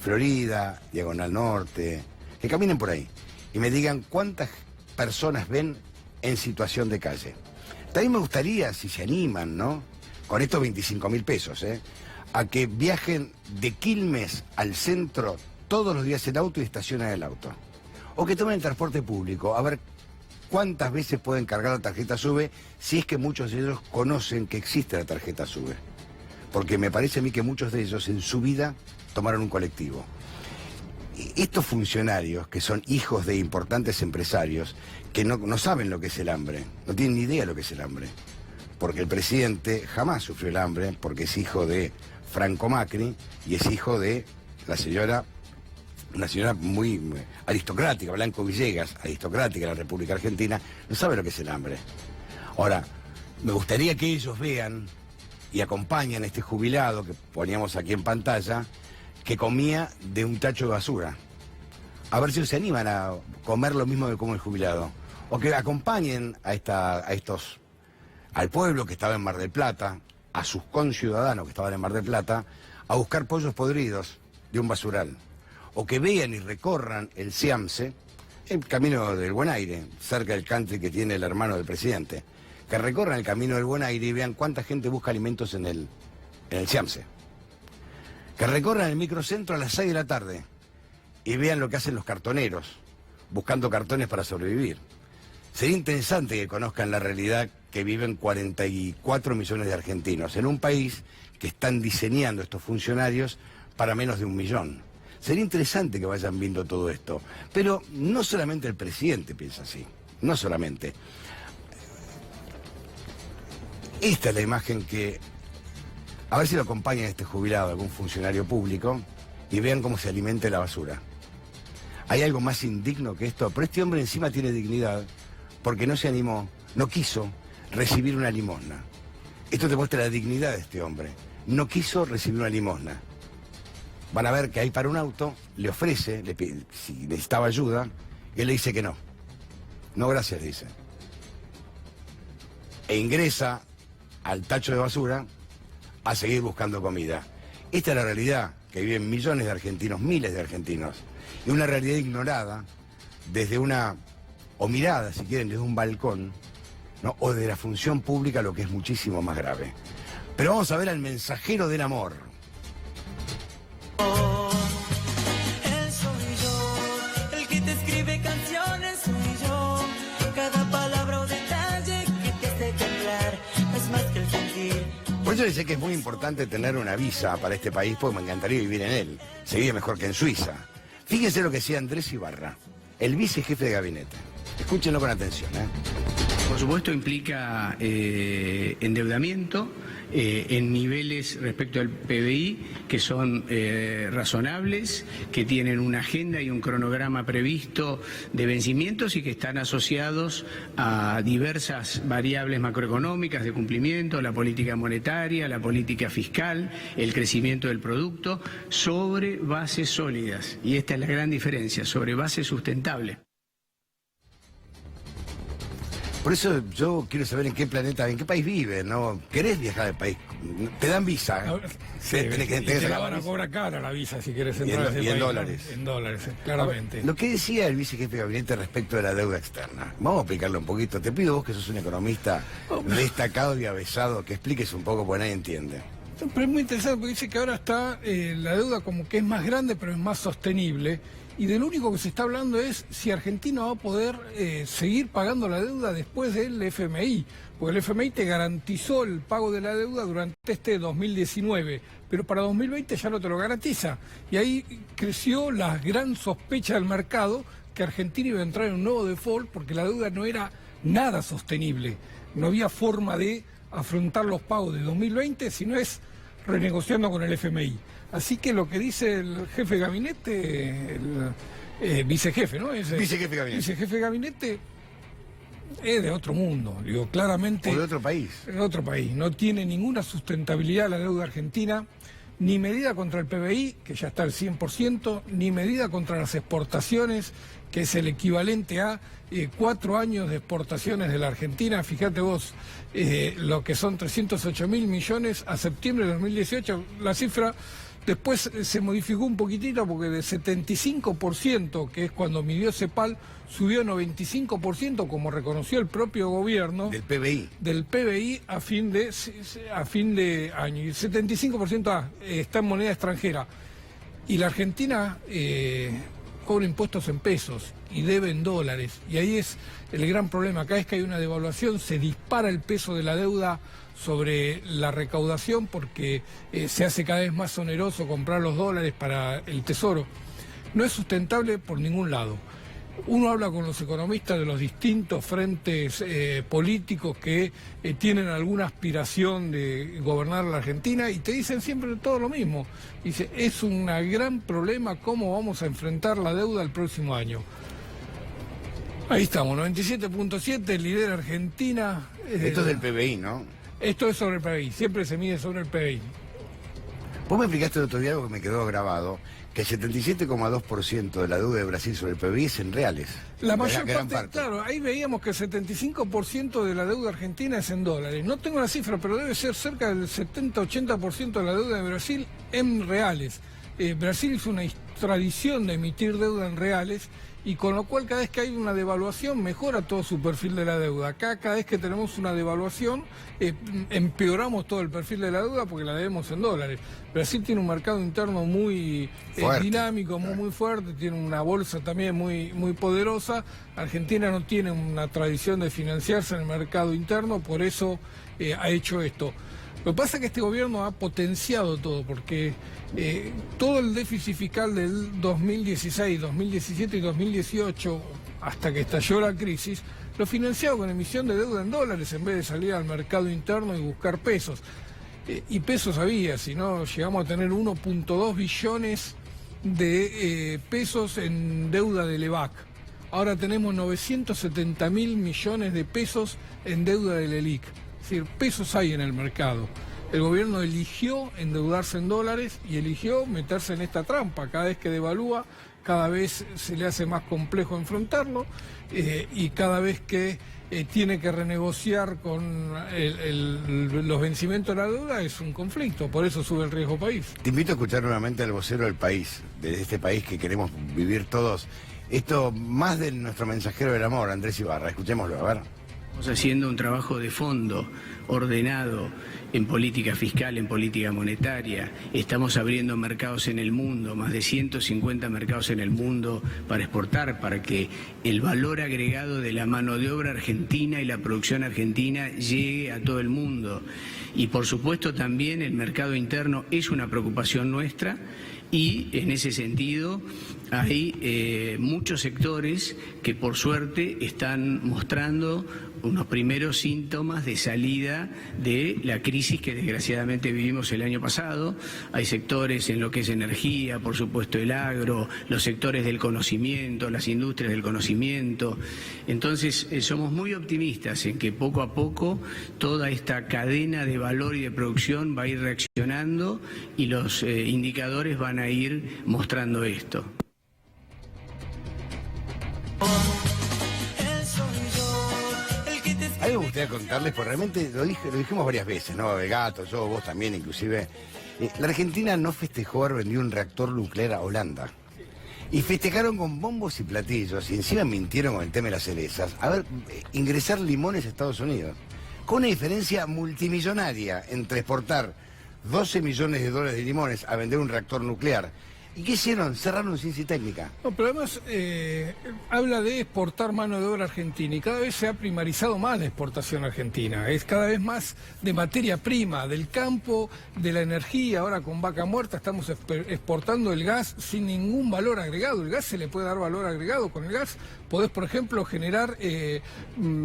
Florida, Diagonal Norte, que caminen por ahí y me digan cuántas personas ven en situación de calle. También me gustaría, si se animan, con estos 25.000 pesos, a que viajen de Quilmes al centro todos los días en auto y estacionen el auto. O que tomen el transporte público, a ver cuántas veces pueden cargar la tarjeta SUBE, si es que muchos de ellos conocen que existe la tarjeta SUBE. Porque me parece a mí que muchos de ellos en su vida tomaron un colectivo. Y estos funcionarios, que son hijos de importantes empresarios, que no saben lo que es el hambre, no tienen ni idea de lo que es el hambre. Porque el presidente jamás sufrió el hambre, porque es hijo de Franco Macri y es hijo de una señora muy aristocrática, Blanco Villegas, aristocrática de la República Argentina, no sabe lo que es el hambre. Ahora, me gustaría que ellos vean y acompañen a este jubilado que poníamos aquí en pantalla, que comía de un tacho de basura. A ver si ellos se animan a comer lo mismo que come el jubilado. O que acompañen al pueblo que estaba en Mar del Plata, a sus conciudadanos que estaban en Mar del Plata, a buscar pollos podridos de un basural. O que vean y recorran el Ciamse, el camino del Buen Aire, cerca del country que tiene el hermano del presidente. Que recorran el camino del Buen Aire y vean cuánta gente busca alimentos en el Ciamse. Que recorran el microcentro a las 6 de la tarde y vean lo que hacen los cartoneros, buscando cartones para sobrevivir. Sería interesante que conozcan la realidad que viven 44 millones de argentinos en un país que están diseñando estos funcionarios para menos de 1 millón. Sería interesante que vayan viendo todo esto, pero no solamente el presidente piensa así, no solamente. Esta es la imagen que, a ver si lo acompaña este jubilado, algún funcionario público, y vean cómo se alimenta la basura. ¿Hay algo más indigno que esto? Pero este hombre encima tiene dignidad porque no se animó, no quiso recibir una limosna. Esto te muestra la dignidad de este hombre. No quiso recibir una limosna. Van a ver que ahí para un auto, le ofrece, le pide, si necesitaba ayuda, y él le dice que no. No, gracias, dice. E ingresa al tacho de basura a seguir buscando comida. Esta es la realidad que viven millones de argentinos, miles de argentinos. Y una realidad ignorada desde una, o mirada, si quieren, desde un balcón, ¿no? O de la función pública, lo que es muchísimo más grave. Pero vamos a ver al mensajero del amor. Él soy yo, el que te escribe canciones soy yo. Cada palabra o detalle que te hace temblar es más que el sentir. Por eso dice que es muy importante tener una visa para este país, porque me encantaría vivir en él. Se vive mejor que en Suiza. Fíjense lo que decía Andrés Ibarra, el vicejefe de gabinete. Escúchenlo con atención, ¿eh? Por supuesto implica endeudamiento en niveles respecto al PBI que son razonables, que tienen una agenda y un cronograma previsto de vencimientos y que están asociados a diversas variables macroeconómicas de cumplimiento, la política monetaria, la política fiscal, el crecimiento del producto, sobre bases sólidas. Y esta es la gran diferencia, sobre bases sustentables. Por eso yo quiero saber en qué planeta, en qué país vive, ¿no? ¿Querés viajar del país? Te dan visa. Sí, te la van a cobrar cara la visa si querés entrar a ese país. En dólares. En dólares, claramente. Lo que decía el vicejefe de gabinete respecto de la deuda externa. Vamos a explicarlo un poquito. Te pido vos, que sos un economista destacado y avesado, que expliques un poco porque nadie entiende. Pero es muy interesante porque dice que ahora está la deuda como que es más grande pero es más sostenible. Y de lo único que se está hablando es si Argentina va a poder seguir pagando la deuda después del FMI, porque el FMI te garantizó el pago de la deuda durante este 2019, pero para 2020 ya no te lo garantiza. Y ahí creció la gran sospecha del mercado que Argentina iba a entrar en un nuevo default porque la deuda no era nada sostenible. No había forma de afrontar los pagos de 2020 si no es renegociando con el FMI. Así que lo que dice el jefe de gabinete, el vicejefe, ¿no? Vicejefe de gabinete. Vicejefe de gabinete es de otro mundo, digo, claramente. O de otro país. De otro país. No tiene ninguna sustentabilidad la deuda argentina, ni medida contra el PBI, que ya está al 100%, ni medida contra las exportaciones, que es el equivalente a 4 años de exportaciones de la Argentina. Fíjate vos, lo que son 308.000 millones a septiembre de 2018, la cifra después se modificó un poquitito porque de 75%, que es cuando midió CEPAL, subió a 95%, como reconoció el propio gobierno. Del PBI. Del PBI a fin de año. Y el 75% está en moneda extranjera. Y la Argentina cobra impuestos en pesos y debe en dólares. Y ahí es el gran problema. Cada vez que hay una devaluación se dispara el peso de la deuda sobre la recaudación porque se hace cada vez más oneroso comprar los dólares para el tesoro. No es sustentable por ningún lado. Uno habla con los economistas de los distintos frentes políticos que tienen alguna aspiración de gobernar la Argentina y te dicen siempre todo lo mismo. Dice, es un gran problema cómo vamos a enfrentar la deuda el próximo año. Ahí estamos, 97.7, lidera Argentina. Esto es del PBI, ¿no? Esto es sobre el PBI, siempre se mide sobre el PBI. Vos me explicaste el otro día algo que me quedó grabado, que el 77,2% de la deuda de Brasil sobre el PBI es en reales. La mayor parte, claro, ahí veíamos que el 75% de la deuda argentina es en dólares. No tengo la cifra, pero debe ser cerca del 70-80% de la deuda de Brasil en reales. Brasil hizo una tradición de emitir deuda en reales y con lo cual cada vez que hay una devaluación mejora todo su perfil de la deuda. Acá cada vez que tenemos una devaluación empeoramos todo el perfil de la deuda porque la debemos en dólares. Brasil tiene un mercado interno muy dinámico, muy fuerte, tiene una bolsa también muy poderosa. Argentina no tiene una tradición de financiarse en el mercado interno, por eso ha hecho esto. Lo que pasa es que este gobierno ha potenciado todo, porque todo el déficit fiscal del 2016, 2017 y 2018, hasta que estalló la crisis, lo financiado con emisión de deuda en dólares en vez de salir al mercado interno y buscar pesos. Y pesos había, si no llegamos a tener 1.2 billones de pesos en deuda del EVAC. Ahora tenemos 970.000 millones de pesos en deuda del ELIC. Es decir, pesos hay en el mercado. El gobierno eligió endeudarse en dólares y eligió meterse en esta trampa. Cada vez que devalúa, cada vez se le hace más complejo enfrentarlo y cada vez que tiene que renegociar con los vencimientos de la deuda es un conflicto, por eso sube el riesgo país. Te invito a escuchar nuevamente al vocero del país, de este país que queremos vivir todos. Esto más de nuestro mensajero del amor, Andrés Ibarra. Escuchémoslo, a ver. Estamos haciendo un trabajo de fondo, ordenado, en política fiscal, en política monetaria. Estamos abriendo mercados en el mundo, más de 150 mercados en el mundo para exportar, para que el valor agregado de la mano de obra argentina y la producción argentina llegue a todo el mundo. Y por supuesto también el mercado interno es una preocupación nuestra. Y en ese sentido hay muchos sectores que por suerte están mostrando unos primeros síntomas de salida de la crisis que desgraciadamente vivimos el año pasado. Hay sectores en lo que es energía, por supuesto el agro, los sectores del conocimiento, las industrias del conocimiento. Entonces somos muy optimistas en que poco a poco toda esta cadena de valor y de producción va a ir reaccionando y los indicadores van a ir mostrando esto. A mí me gustaría contarles, porque realmente lo dijimos varias veces, ¿no? El gato, yo, vos también inclusive. La Argentina no festejó haber vendido un reactor nuclear a Holanda. Y festejaron con bombos y platillos, y encima mintieron con el tema de las cerezas, a ver, ingresar limones a Estados Unidos. Con una diferencia multimillonaria entre exportar 12 millones de dólares de limones a vender un reactor nuclear. ¿Y qué hicieron? Cerraron ciencia y técnica. No, pero además habla de exportar mano de obra argentina y cada vez se ha primarizado más la exportación argentina. Es cada vez más de materia prima, del campo, de la energía. Ahora con Vaca Muerta estamos exportando el gas sin ningún valor agregado. El gas se le puede dar valor agregado. Con el gas podés, por ejemplo, generar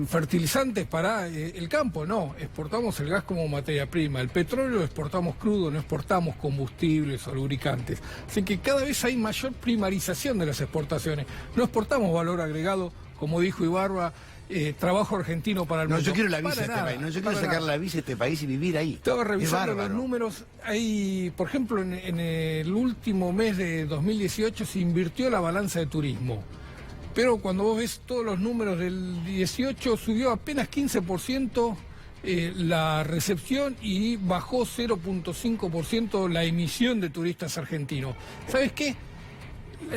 fertilizantes para el campo. No, exportamos el gas como materia prima. El petróleo lo exportamos crudo, no exportamos combustibles o lubricantes. Así que cada vez hay mayor primarización de las exportaciones. No exportamos valor agregado, como dijo Ibarra, trabajo argentino para el mundo. No, yo quiero la visa de este país. No, yo quiero sacar la visa de este país y vivir ahí. Estaba revisando los números. Hay, por ejemplo, en el último mes de 2018 se invirtió la balanza de turismo. Pero cuando vos ves todos los números del 18, subió apenas 15% la recepción y bajó 0.5% la emisión de turistas argentinos. ¿Sabes qué?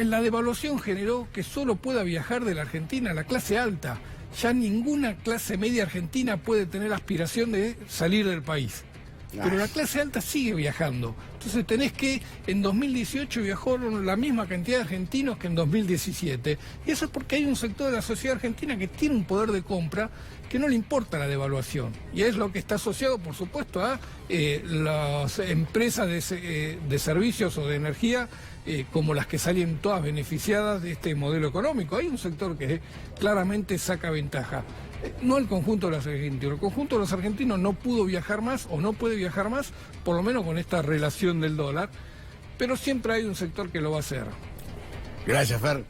La devaluación generó que solo pueda viajar de la Argentina la clase alta. Ya ninguna clase media argentina puede tener aspiración de salir del país. Pero la clase alta sigue viajando. Entonces tenés que, en 2018 viajaron la misma cantidad de argentinos que en 2017. Y eso es porque hay un sector de la sociedad argentina que tiene un poder de compra que no le importa la devaluación. Y es lo que está asociado, por supuesto, a las empresas de servicios o de energía, como las que salen todas beneficiadas de este modelo económico. Hay un sector que claramente saca ventaja. No el conjunto de los argentinos. El conjunto de los argentinos no pudo viajar más o no puede viajar más, por lo menos con esta relación del dólar, pero siempre hay un sector que lo va a hacer. Gracias, Fer.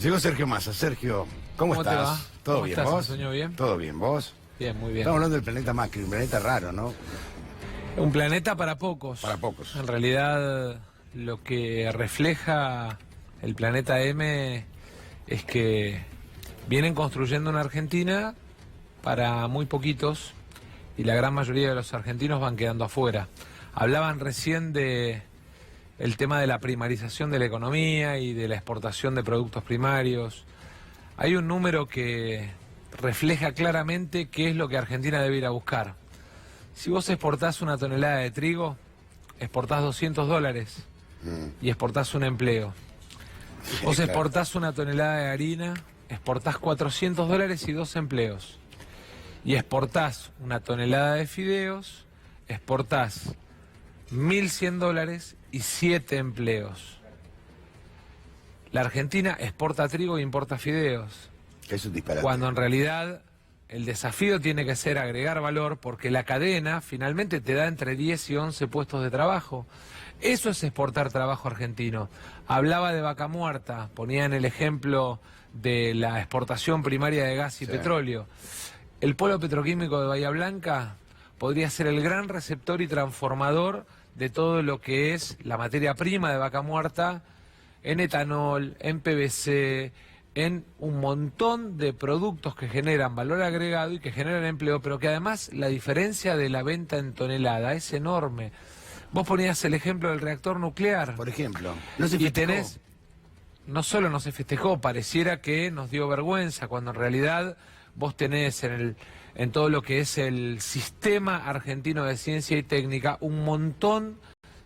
Llegó Sergio Massa. Sergio, ¿cómo estás? Te va? ¿Todo bien, estás, vos? Soñó bien? ¿Todo bien, vos? Bien, muy bien. Estamos hablando del planeta Macri, un planeta raro, ¿no? Un planeta para pocos. Para pocos. En realidad, lo que refleja el planeta M es que vienen construyendo una Argentina para muy poquitos y la gran mayoría de los argentinos van quedando afuera. Hablaban recién de el tema de la primarización de la economía y de la exportación de productos primarios. Hay un número que refleja claramente qué es lo que Argentina debe ir a buscar. Si vos exportás una tonelada de trigo, exportás $200 y exportás un empleo. Vos exportás una tonelada de harina, exportás $400 y 2 empleos. Y exportás una tonelada de fideos, exportás $1.100 y 7 empleos. La Argentina exporta trigo e importa fideos. Es un disparate. Cuando en realidad el desafío tiene que ser agregar valor, porque la cadena finalmente te da entre 10 y 11 puestos de trabajo. Eso es exportar trabajo argentino. Hablaba de Vaca Muerta, ponía en el ejemplo de la exportación primaria de gas y petróleo. El polo petroquímico de Bahía Blanca podría ser el gran receptor y transformador de todo lo que es la materia prima de Vaca Muerta en etanol, en PVC, en un montón de productos que generan valor agregado y que generan empleo, pero que además la diferencia de la venta en tonelada es enorme. Vos ponías el ejemplo del reactor nuclear. Por ejemplo, no se y festejó. tenés, no solo no se festejó, pareciera que nos dio vergüenza, cuando en realidad vos tenés en todo lo que es el sistema argentino de ciencia y técnica un montón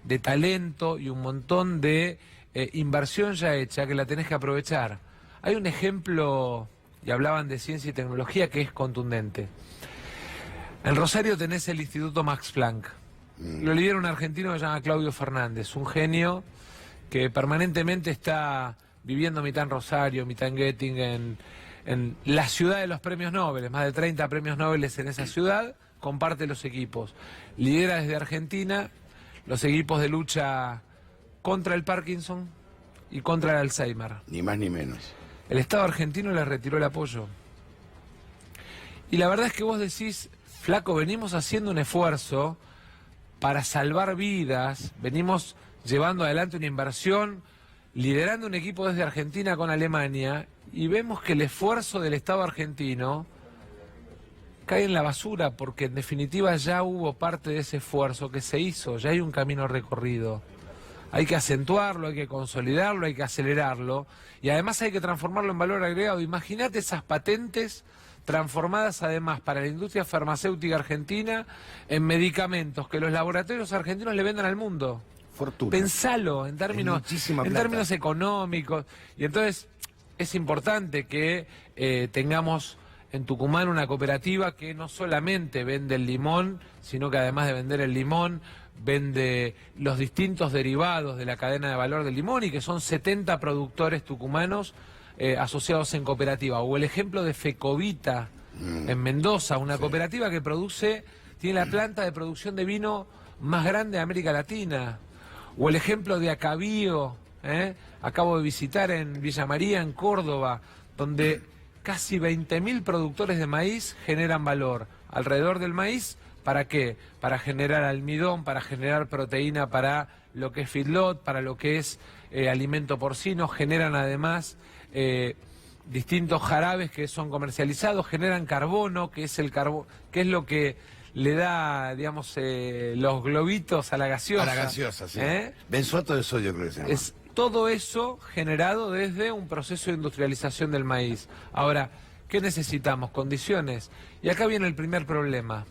de talento y un montón de inversión ya hecha que la tenés que aprovechar. Hay un ejemplo, y hablaban de ciencia y tecnología, que es contundente. En Rosario tenés el Instituto Max Planck. Lo lidera un argentino que se llama Claudio Fernández, un genio que permanentemente está viviendo mitad en Rosario, mitad en Göttingen, en la ciudad de los premios Nobel, más de 30 premios Nobel en esa ciudad, comparte los equipos. Lidera desde Argentina los equipos de lucha contra el Parkinson y contra el Alzheimer. Ni más ni menos. El Estado argentino le retiró el apoyo. Y la verdad es que vos decís, flaco, venimos haciendo un esfuerzo para salvar vidas, venimos llevando adelante una inversión, liderando un equipo desde Argentina con Alemania, y vemos que el esfuerzo del Estado argentino cae en la basura, porque en definitiva ya hubo parte de ese esfuerzo que se hizo, ya hay un camino recorrido. Hay que acentuarlo, hay que consolidarlo, hay que acelerarlo, y además hay que transformarlo en valor agregado. Imagínate esas patentes transformadas además para la industria farmacéutica argentina en medicamentos que los laboratorios argentinos le vendan al mundo. Fortuna. Pensalo en términos económicos. Y entonces es importante que tengamos en Tucumán una cooperativa que no solamente vende el limón, sino que además de vender el limón, vende los distintos derivados de la cadena de valor del limón, y que son 70 productores tucumanos asociados en cooperativa. O el ejemplo de Fecovita en Mendoza, una cooperativa que tiene la planta de producción de vino más grande de América Latina. O el ejemplo de Acabío, acabo de visitar en Villa María, en Córdoba, donde casi 20.000 productores de maíz generan valor alrededor del maíz. ¿Para qué? Para generar almidón, para generar proteína para lo que es feedlot, para lo que es alimento porcino. Generan además distintos jarabes que son comercializados, generan carbono, que es lo que le da, digamos, los globitos a la gaseosa. A la gaseosa, sí. Benzoato de sodio, creo que se llama. Es todo eso generado desde un proceso de industrialización del maíz. Ahora, ¿qué necesitamos? Condiciones. Y acá viene el primer problema,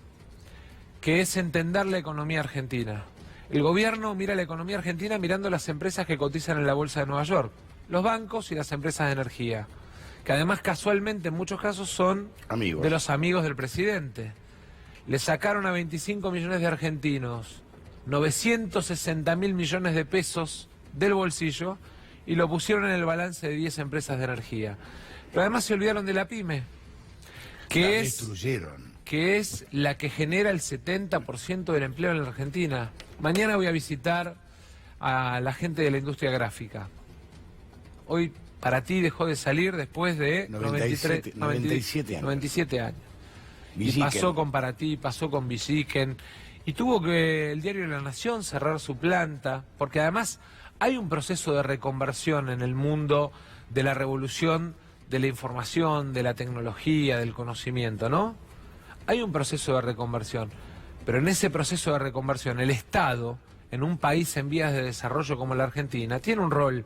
que es entender la economía argentina. El gobierno mira la economía argentina mirando las empresas que cotizan en la Bolsa de Nueva York, los bancos y las empresas de energía, que además casualmente en muchos casos son de los amigos del presidente. Le sacaron a 25 millones de argentinos 960.000 millones de pesos del bolsillo y lo pusieron en el balance de 10 empresas de energía. Pero además se olvidaron de la pyme, que es la que genera el 70% del empleo en la Argentina. Mañana voy a visitar a la gente de la industria gráfica. Hoy para ti dejó de salir después de 97 años. Y pasó con Paraty, pasó con Villiquen, y tuvo que el diario La Nación cerrar su planta, porque además hay un proceso de reconversión en el mundo de la revolución de la información, de la tecnología, del conocimiento, ¿no? Hay un proceso de reconversión, pero en ese proceso de reconversión el Estado en un país en vías de desarrollo como la Argentina, tiene un rol.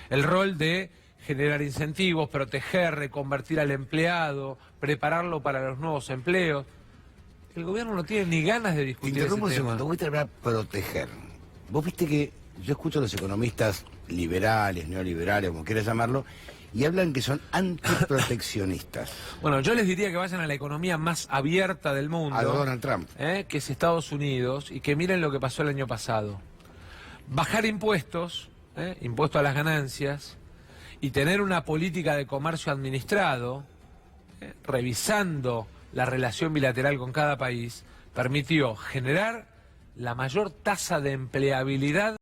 El rol de generar incentivos, proteger, reconvertir al empleado, prepararlo para los nuevos empleos. El gobierno no tiene ni ganas de discutir ese tema. Segundo, voy a terminar proteger. Vos viste que yo escucho a los economistas liberales, neoliberales, como quieras llamarlo, y hablan que son antiproteccionistas. Bueno, yo les diría que vayan a la economía más abierta del mundo. A Donald Trump. Que es Estados Unidos, y que miren lo que pasó el año pasado. Bajar impuestos, impuesto a las ganancias, y tener una política de comercio administrado, revisando la relación bilateral con cada país, permitió generar la mayor tasa de empleabilidad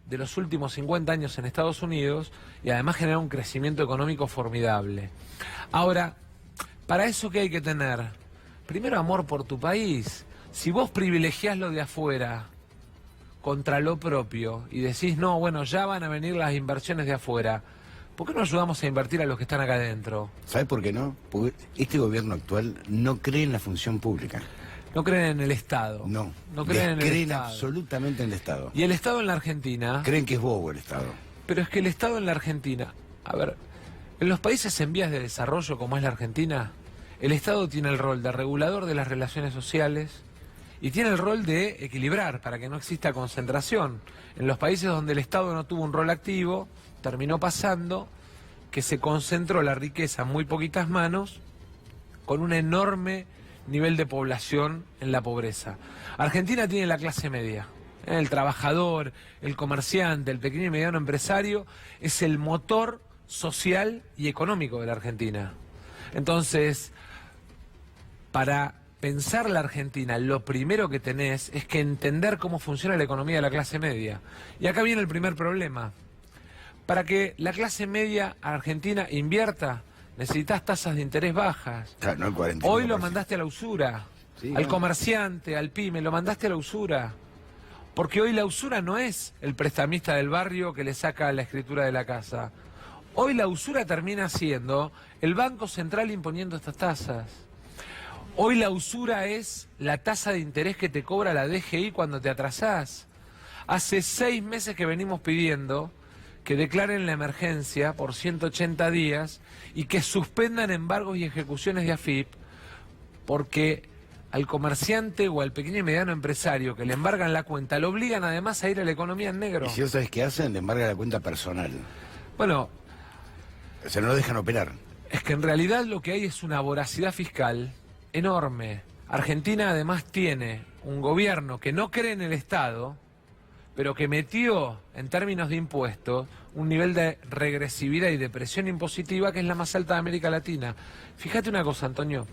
de los últimos 50 años en Estados Unidos y además generar un crecimiento económico formidable. Ahora, para eso, ¿qué hay que tener? Primero, amor por tu país. Si vos privilegiás lo de afuera contra lo propio y decís, no, bueno, ya van a venir las inversiones de afuera, ¿por qué no ayudamos a invertir a los que están acá adentro? ¿Sabe por qué no? Porque este gobierno actual no cree en la función pública. No creen en el Estado. No creen en el creen Estado. Absolutamente en el Estado. Y el Estado en la Argentina... Creen que es bobo el Estado. Pero es que el Estado en la Argentina... A ver, en los países en vías de desarrollo como es la Argentina, el Estado tiene el rol de regulador de las relaciones sociales y tiene el rol de equilibrar para que no exista concentración. En los países donde el Estado no tuvo un rol activo, terminó pasando que se concentró la riqueza en muy poquitas manos con un enorme nivel de población en la pobreza. Argentina tiene la clase media. El trabajador, el comerciante, el pequeño y mediano empresario es el motor social y económico de la Argentina. Entonces, para pensar la Argentina, lo primero que tenés es que entender cómo funciona la economía de la clase media. Y acá viene el primer problema. Para que la clase media argentina invierta, necesitas tasas de interés bajas. Claro, no el 45%. Hoy lo mandaste a la usura. Sí, al comerciante, al pyme, lo mandaste a la usura. Porque hoy la usura no es el prestamista del barrio que le saca la escritura de la casa. Hoy la usura termina siendo el Banco Central imponiendo estas tasas. Hoy la usura es la tasa de interés que te cobra la DGI cuando te atrasás. Hace 6 meses que venimos pidiendo que declaren la emergencia por 180 días y que suspendan embargos y ejecuciones de AFIP, porque al comerciante o al pequeño y mediano empresario que le embargan la cuenta, lo obligan además a ir a la economía en negro. ¿Y si no sabes qué hacen? Le embargan la cuenta personal. Bueno... Se no lo dejan operar. Es que en realidad lo que hay es una voracidad fiscal enorme. Argentina además tiene un gobierno que no cree en el Estado, pero que metió, en términos de impuestos, un nivel de regresividad y de presión impositiva que es la más alta de América Latina. Fíjate una cosa, Antonio.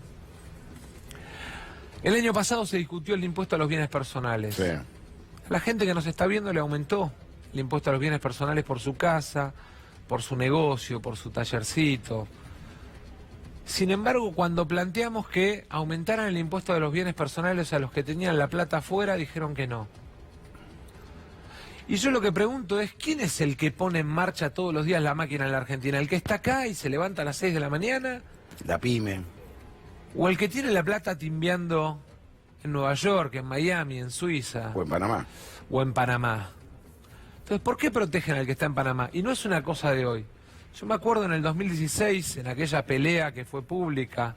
El año pasado se discutió el impuesto a los bienes personales. Sí. A la gente que nos está viendo le aumentó el impuesto a los bienes personales por su casa, por su negocio, por su tallercito. Sin embargo, cuando planteamos que aumentaran el impuesto de los bienes personales a los que tenían la plata afuera, dijeron que no. Y yo lo que pregunto es, ¿quién es el que pone en marcha todos los días la máquina en la Argentina? ¿El que está acá y se levanta a las 6 de la mañana? La pyme. ¿O el que tiene la plata timbeando en Nueva York, en Miami, en Suiza? O en Panamá. O en Panamá. Entonces, ¿por qué protegen al que está en Panamá? Y no es una cosa de hoy. Yo me acuerdo en el 2016, en aquella pelea que fue pública,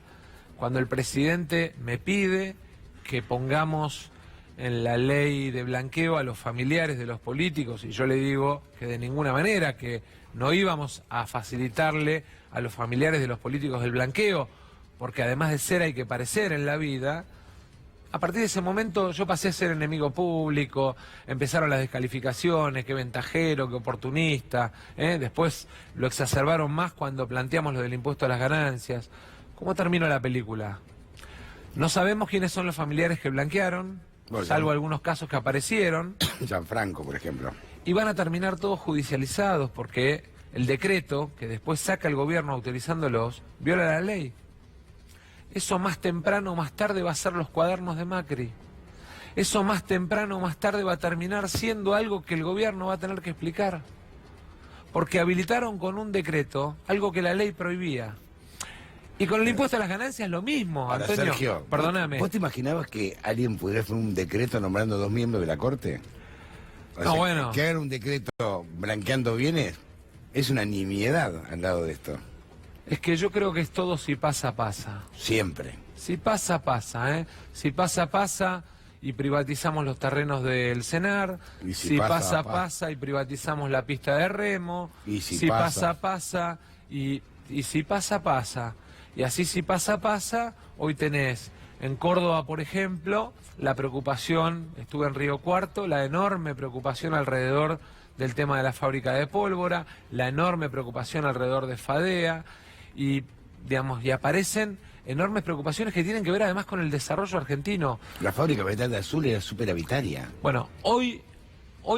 cuando el presidente me pide que pongamos en la ley de blanqueo a los familiares de los políticos, y yo le digo que de ninguna manera, que no íbamos a facilitarle a los familiares de los políticos el blanqueo, porque además de ser hay que parecer en la vida. A partir de ese momento yo pasé a ser enemigo público, empezaron las descalificaciones, qué ventajero, qué oportunista, después lo exacerbaron más cuando planteamos lo del impuesto a las ganancias. ¿Cómo terminó la película? No sabemos quiénes son los familiares que blanquearon, bueno, salvo algunos casos que aparecieron. Gianfranco, por ejemplo. Y van a terminar todos judicializados porque el decreto que después saca el gobierno autorizándolos viola la ley. Eso más temprano o más tarde va a ser los cuadernos de Macri. Eso más temprano o más tarde va a terminar siendo algo que el gobierno va a tener que explicar. Porque habilitaron con un decreto algo que la ley prohibía. Y con el impuesto a las ganancias lo mismo, ahora, Antonio. Sergio, perdóname. ¿Vos te imaginabas que alguien pudiera hacer un decreto nombrando 2 miembros de la Corte? O sea, que hagan un decreto blanqueando bienes es una nimiedad al lado de esto. Es que yo creo que es todo si pasa, pasa. Siempre. Si pasa, pasa, ¿eh? Si pasa, pasa y privatizamos los terrenos del CENAR. Y si pasa, pasa y privatizamos la pista de remo. Y si pasa, pasa y si pasa, pasa. Y así si pasa, pasa, hoy tenés en Córdoba, por ejemplo, la preocupación, estuve en Río Cuarto, la enorme preocupación alrededor del tema de la fábrica de pólvora, la enorme preocupación alrededor de Fadea, y digamos, y aparecen enormes preocupaciones que tienen que ver además con el desarrollo argentino. La fábrica de Azul era superhabitaria. Bueno, hoy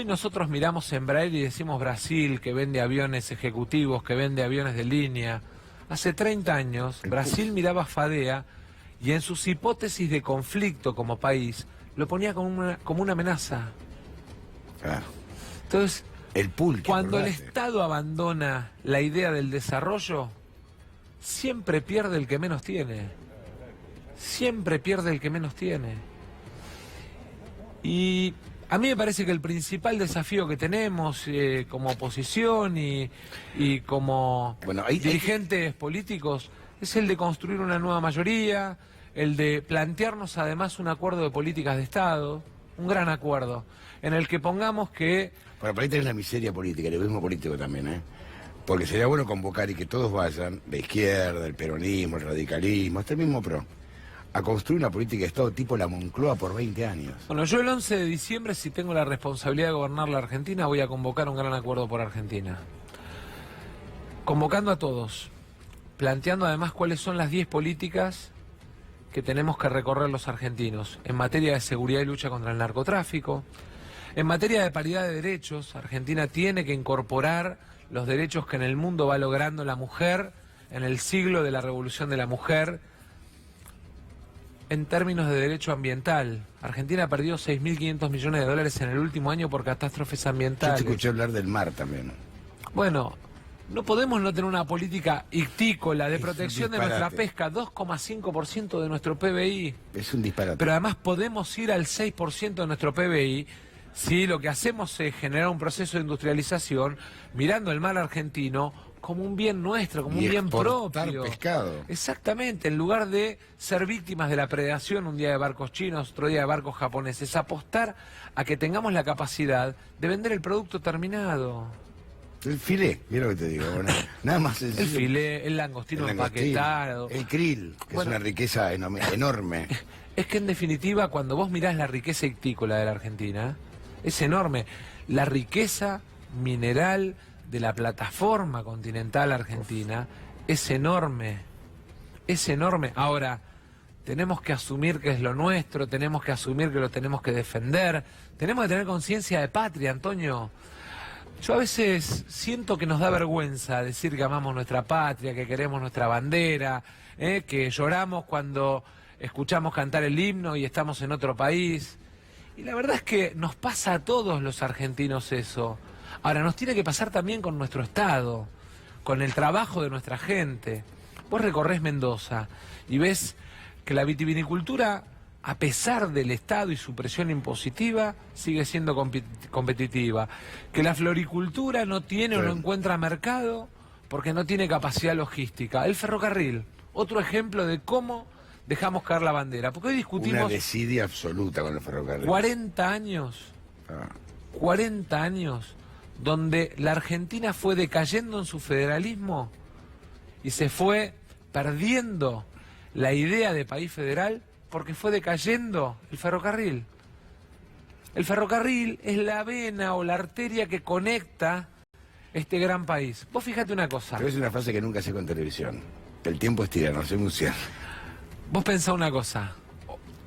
nosotros miramos Embraer y decimos Brasil, que vende aviones ejecutivos, que vende aviones de línea. Hace 30 años, Brasil miraba Fadea y en sus hipótesis de conflicto como país, lo ponía como una amenaza. Claro. Entonces, cuando el acordate. Estado abandona la idea del desarrollo, siempre pierde el que menos tiene. Siempre pierde el que menos tiene. Y a mí me parece que el principal desafío que tenemos como oposición y como dirigentes políticos es el de construir una nueva mayoría, el de plantearnos además un acuerdo de políticas de Estado, un gran acuerdo, en el que pongamos que... Bueno, para ahí tenés la miseria política, el egoísmo político también, ¿eh? Porque sería bueno convocar y que todos vayan, la izquierda, el peronismo, el radicalismo, hasta el mismo PRO, a construir una política de Estado tipo la Moncloa por 20 años. Bueno, yo el 11 de diciembre, si tengo la responsabilidad de gobernar la Argentina, voy a convocar un gran acuerdo por Argentina. Convocando a todos, planteando además cuáles son las 10 políticas que tenemos que recorrer los argentinos en materia de seguridad y lucha contra el narcotráfico, en materia de paridad de derechos. Argentina tiene que incorporar los derechos que en el mundo va logrando la mujer en el siglo de la revolución de la mujer. En términos de derecho ambiental, Argentina perdió 6.500 millones de dólares en el último año por catástrofes ambientales. Yo te escuché hablar del mar también. Bueno, no podemos no tener una política ictícola de protección de nuestra pesca, 2,5% de nuestro PBI. Es un disparate. Pero además podemos ir al 6% de nuestro PBI si lo que hacemos es generar un proceso de industrialización mirando el mar argentino como un bien nuestro, como un bien propio. Pescado. Exactamente, en lugar de ser víctimas de la predación un día de barcos chinos, otro día de barcos japoneses, apostar a que tengamos la capacidad de vender el producto terminado. El filé, mira lo que te digo, bueno, nada más sencillo. El filé, el langostino empaquetado. El krill, que es una riqueza enorme. Es que en definitiva, cuando vos mirás la riqueza ictícola de la Argentina, es enorme. La riqueza mineral de la plataforma continental argentina es enorme. Es enorme. Ahora, tenemos que asumir que es lo nuestro, tenemos que asumir que lo tenemos que defender, tenemos que tener conciencia de patria, Antonio. Yo a veces siento que nos da vergüenza decir que amamos nuestra patria, que queremos nuestra bandera, que lloramos cuando escuchamos cantar el himno y estamos en otro país. Y la verdad es que nos pasa a todos los argentinos eso. Ahora, nos tiene que pasar también con nuestro Estado, con el trabajo de nuestra gente. Vos recorrés Mendoza y ves que la vitivinicultura, a pesar del Estado y su presión impositiva, sigue siendo competitiva. Que la floricultura no tiene o no encuentra mercado porque no tiene capacidad logística. El ferrocarril, otro ejemplo de cómo dejamos caer la bandera. Porque hoy discutimos... Una desidia absoluta con el ferrocarril. 40 años. 40 años donde la Argentina fue decayendo en su federalismo y se fue perdiendo la idea de país federal porque fue decayendo el ferrocarril. El ferrocarril es la vena o la arteria que conecta este gran país. Vos fíjate una cosa. Pero es una frase que nunca sé con televisión. El tiempo es tirano, hacemos un cierre. Vos pensá una cosa.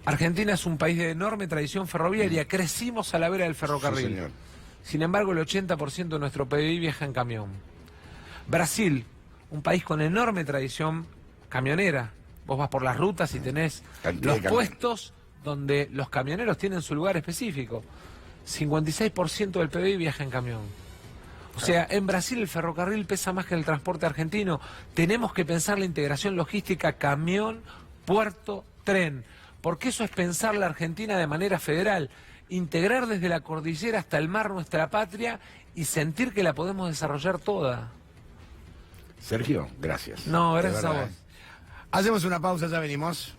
Argentina es un país de enorme tradición ferroviaria. Crecimos a la vera del ferrocarril. Sí, señor. Sin embargo, el 80% de nuestro PBI viaja en camión. Brasil, un país con enorme tradición camionera. Vos vas por las rutas y tenés los puestos donde los camioneros tienen su lugar específico. 56% del PBI viaja en camión. O sea, en Brasil el ferrocarril pesa más que el transporte argentino. Tenemos que pensar la integración logística camión, puerto, tren. Porque eso es pensar la Argentina de manera federal. integrar desde la cordillera hasta el mar nuestra patria y sentir que la podemos desarrollar toda. Sergio, gracias. No, gracias De a verdad, vos. Hacemos una pausa, ya venimos.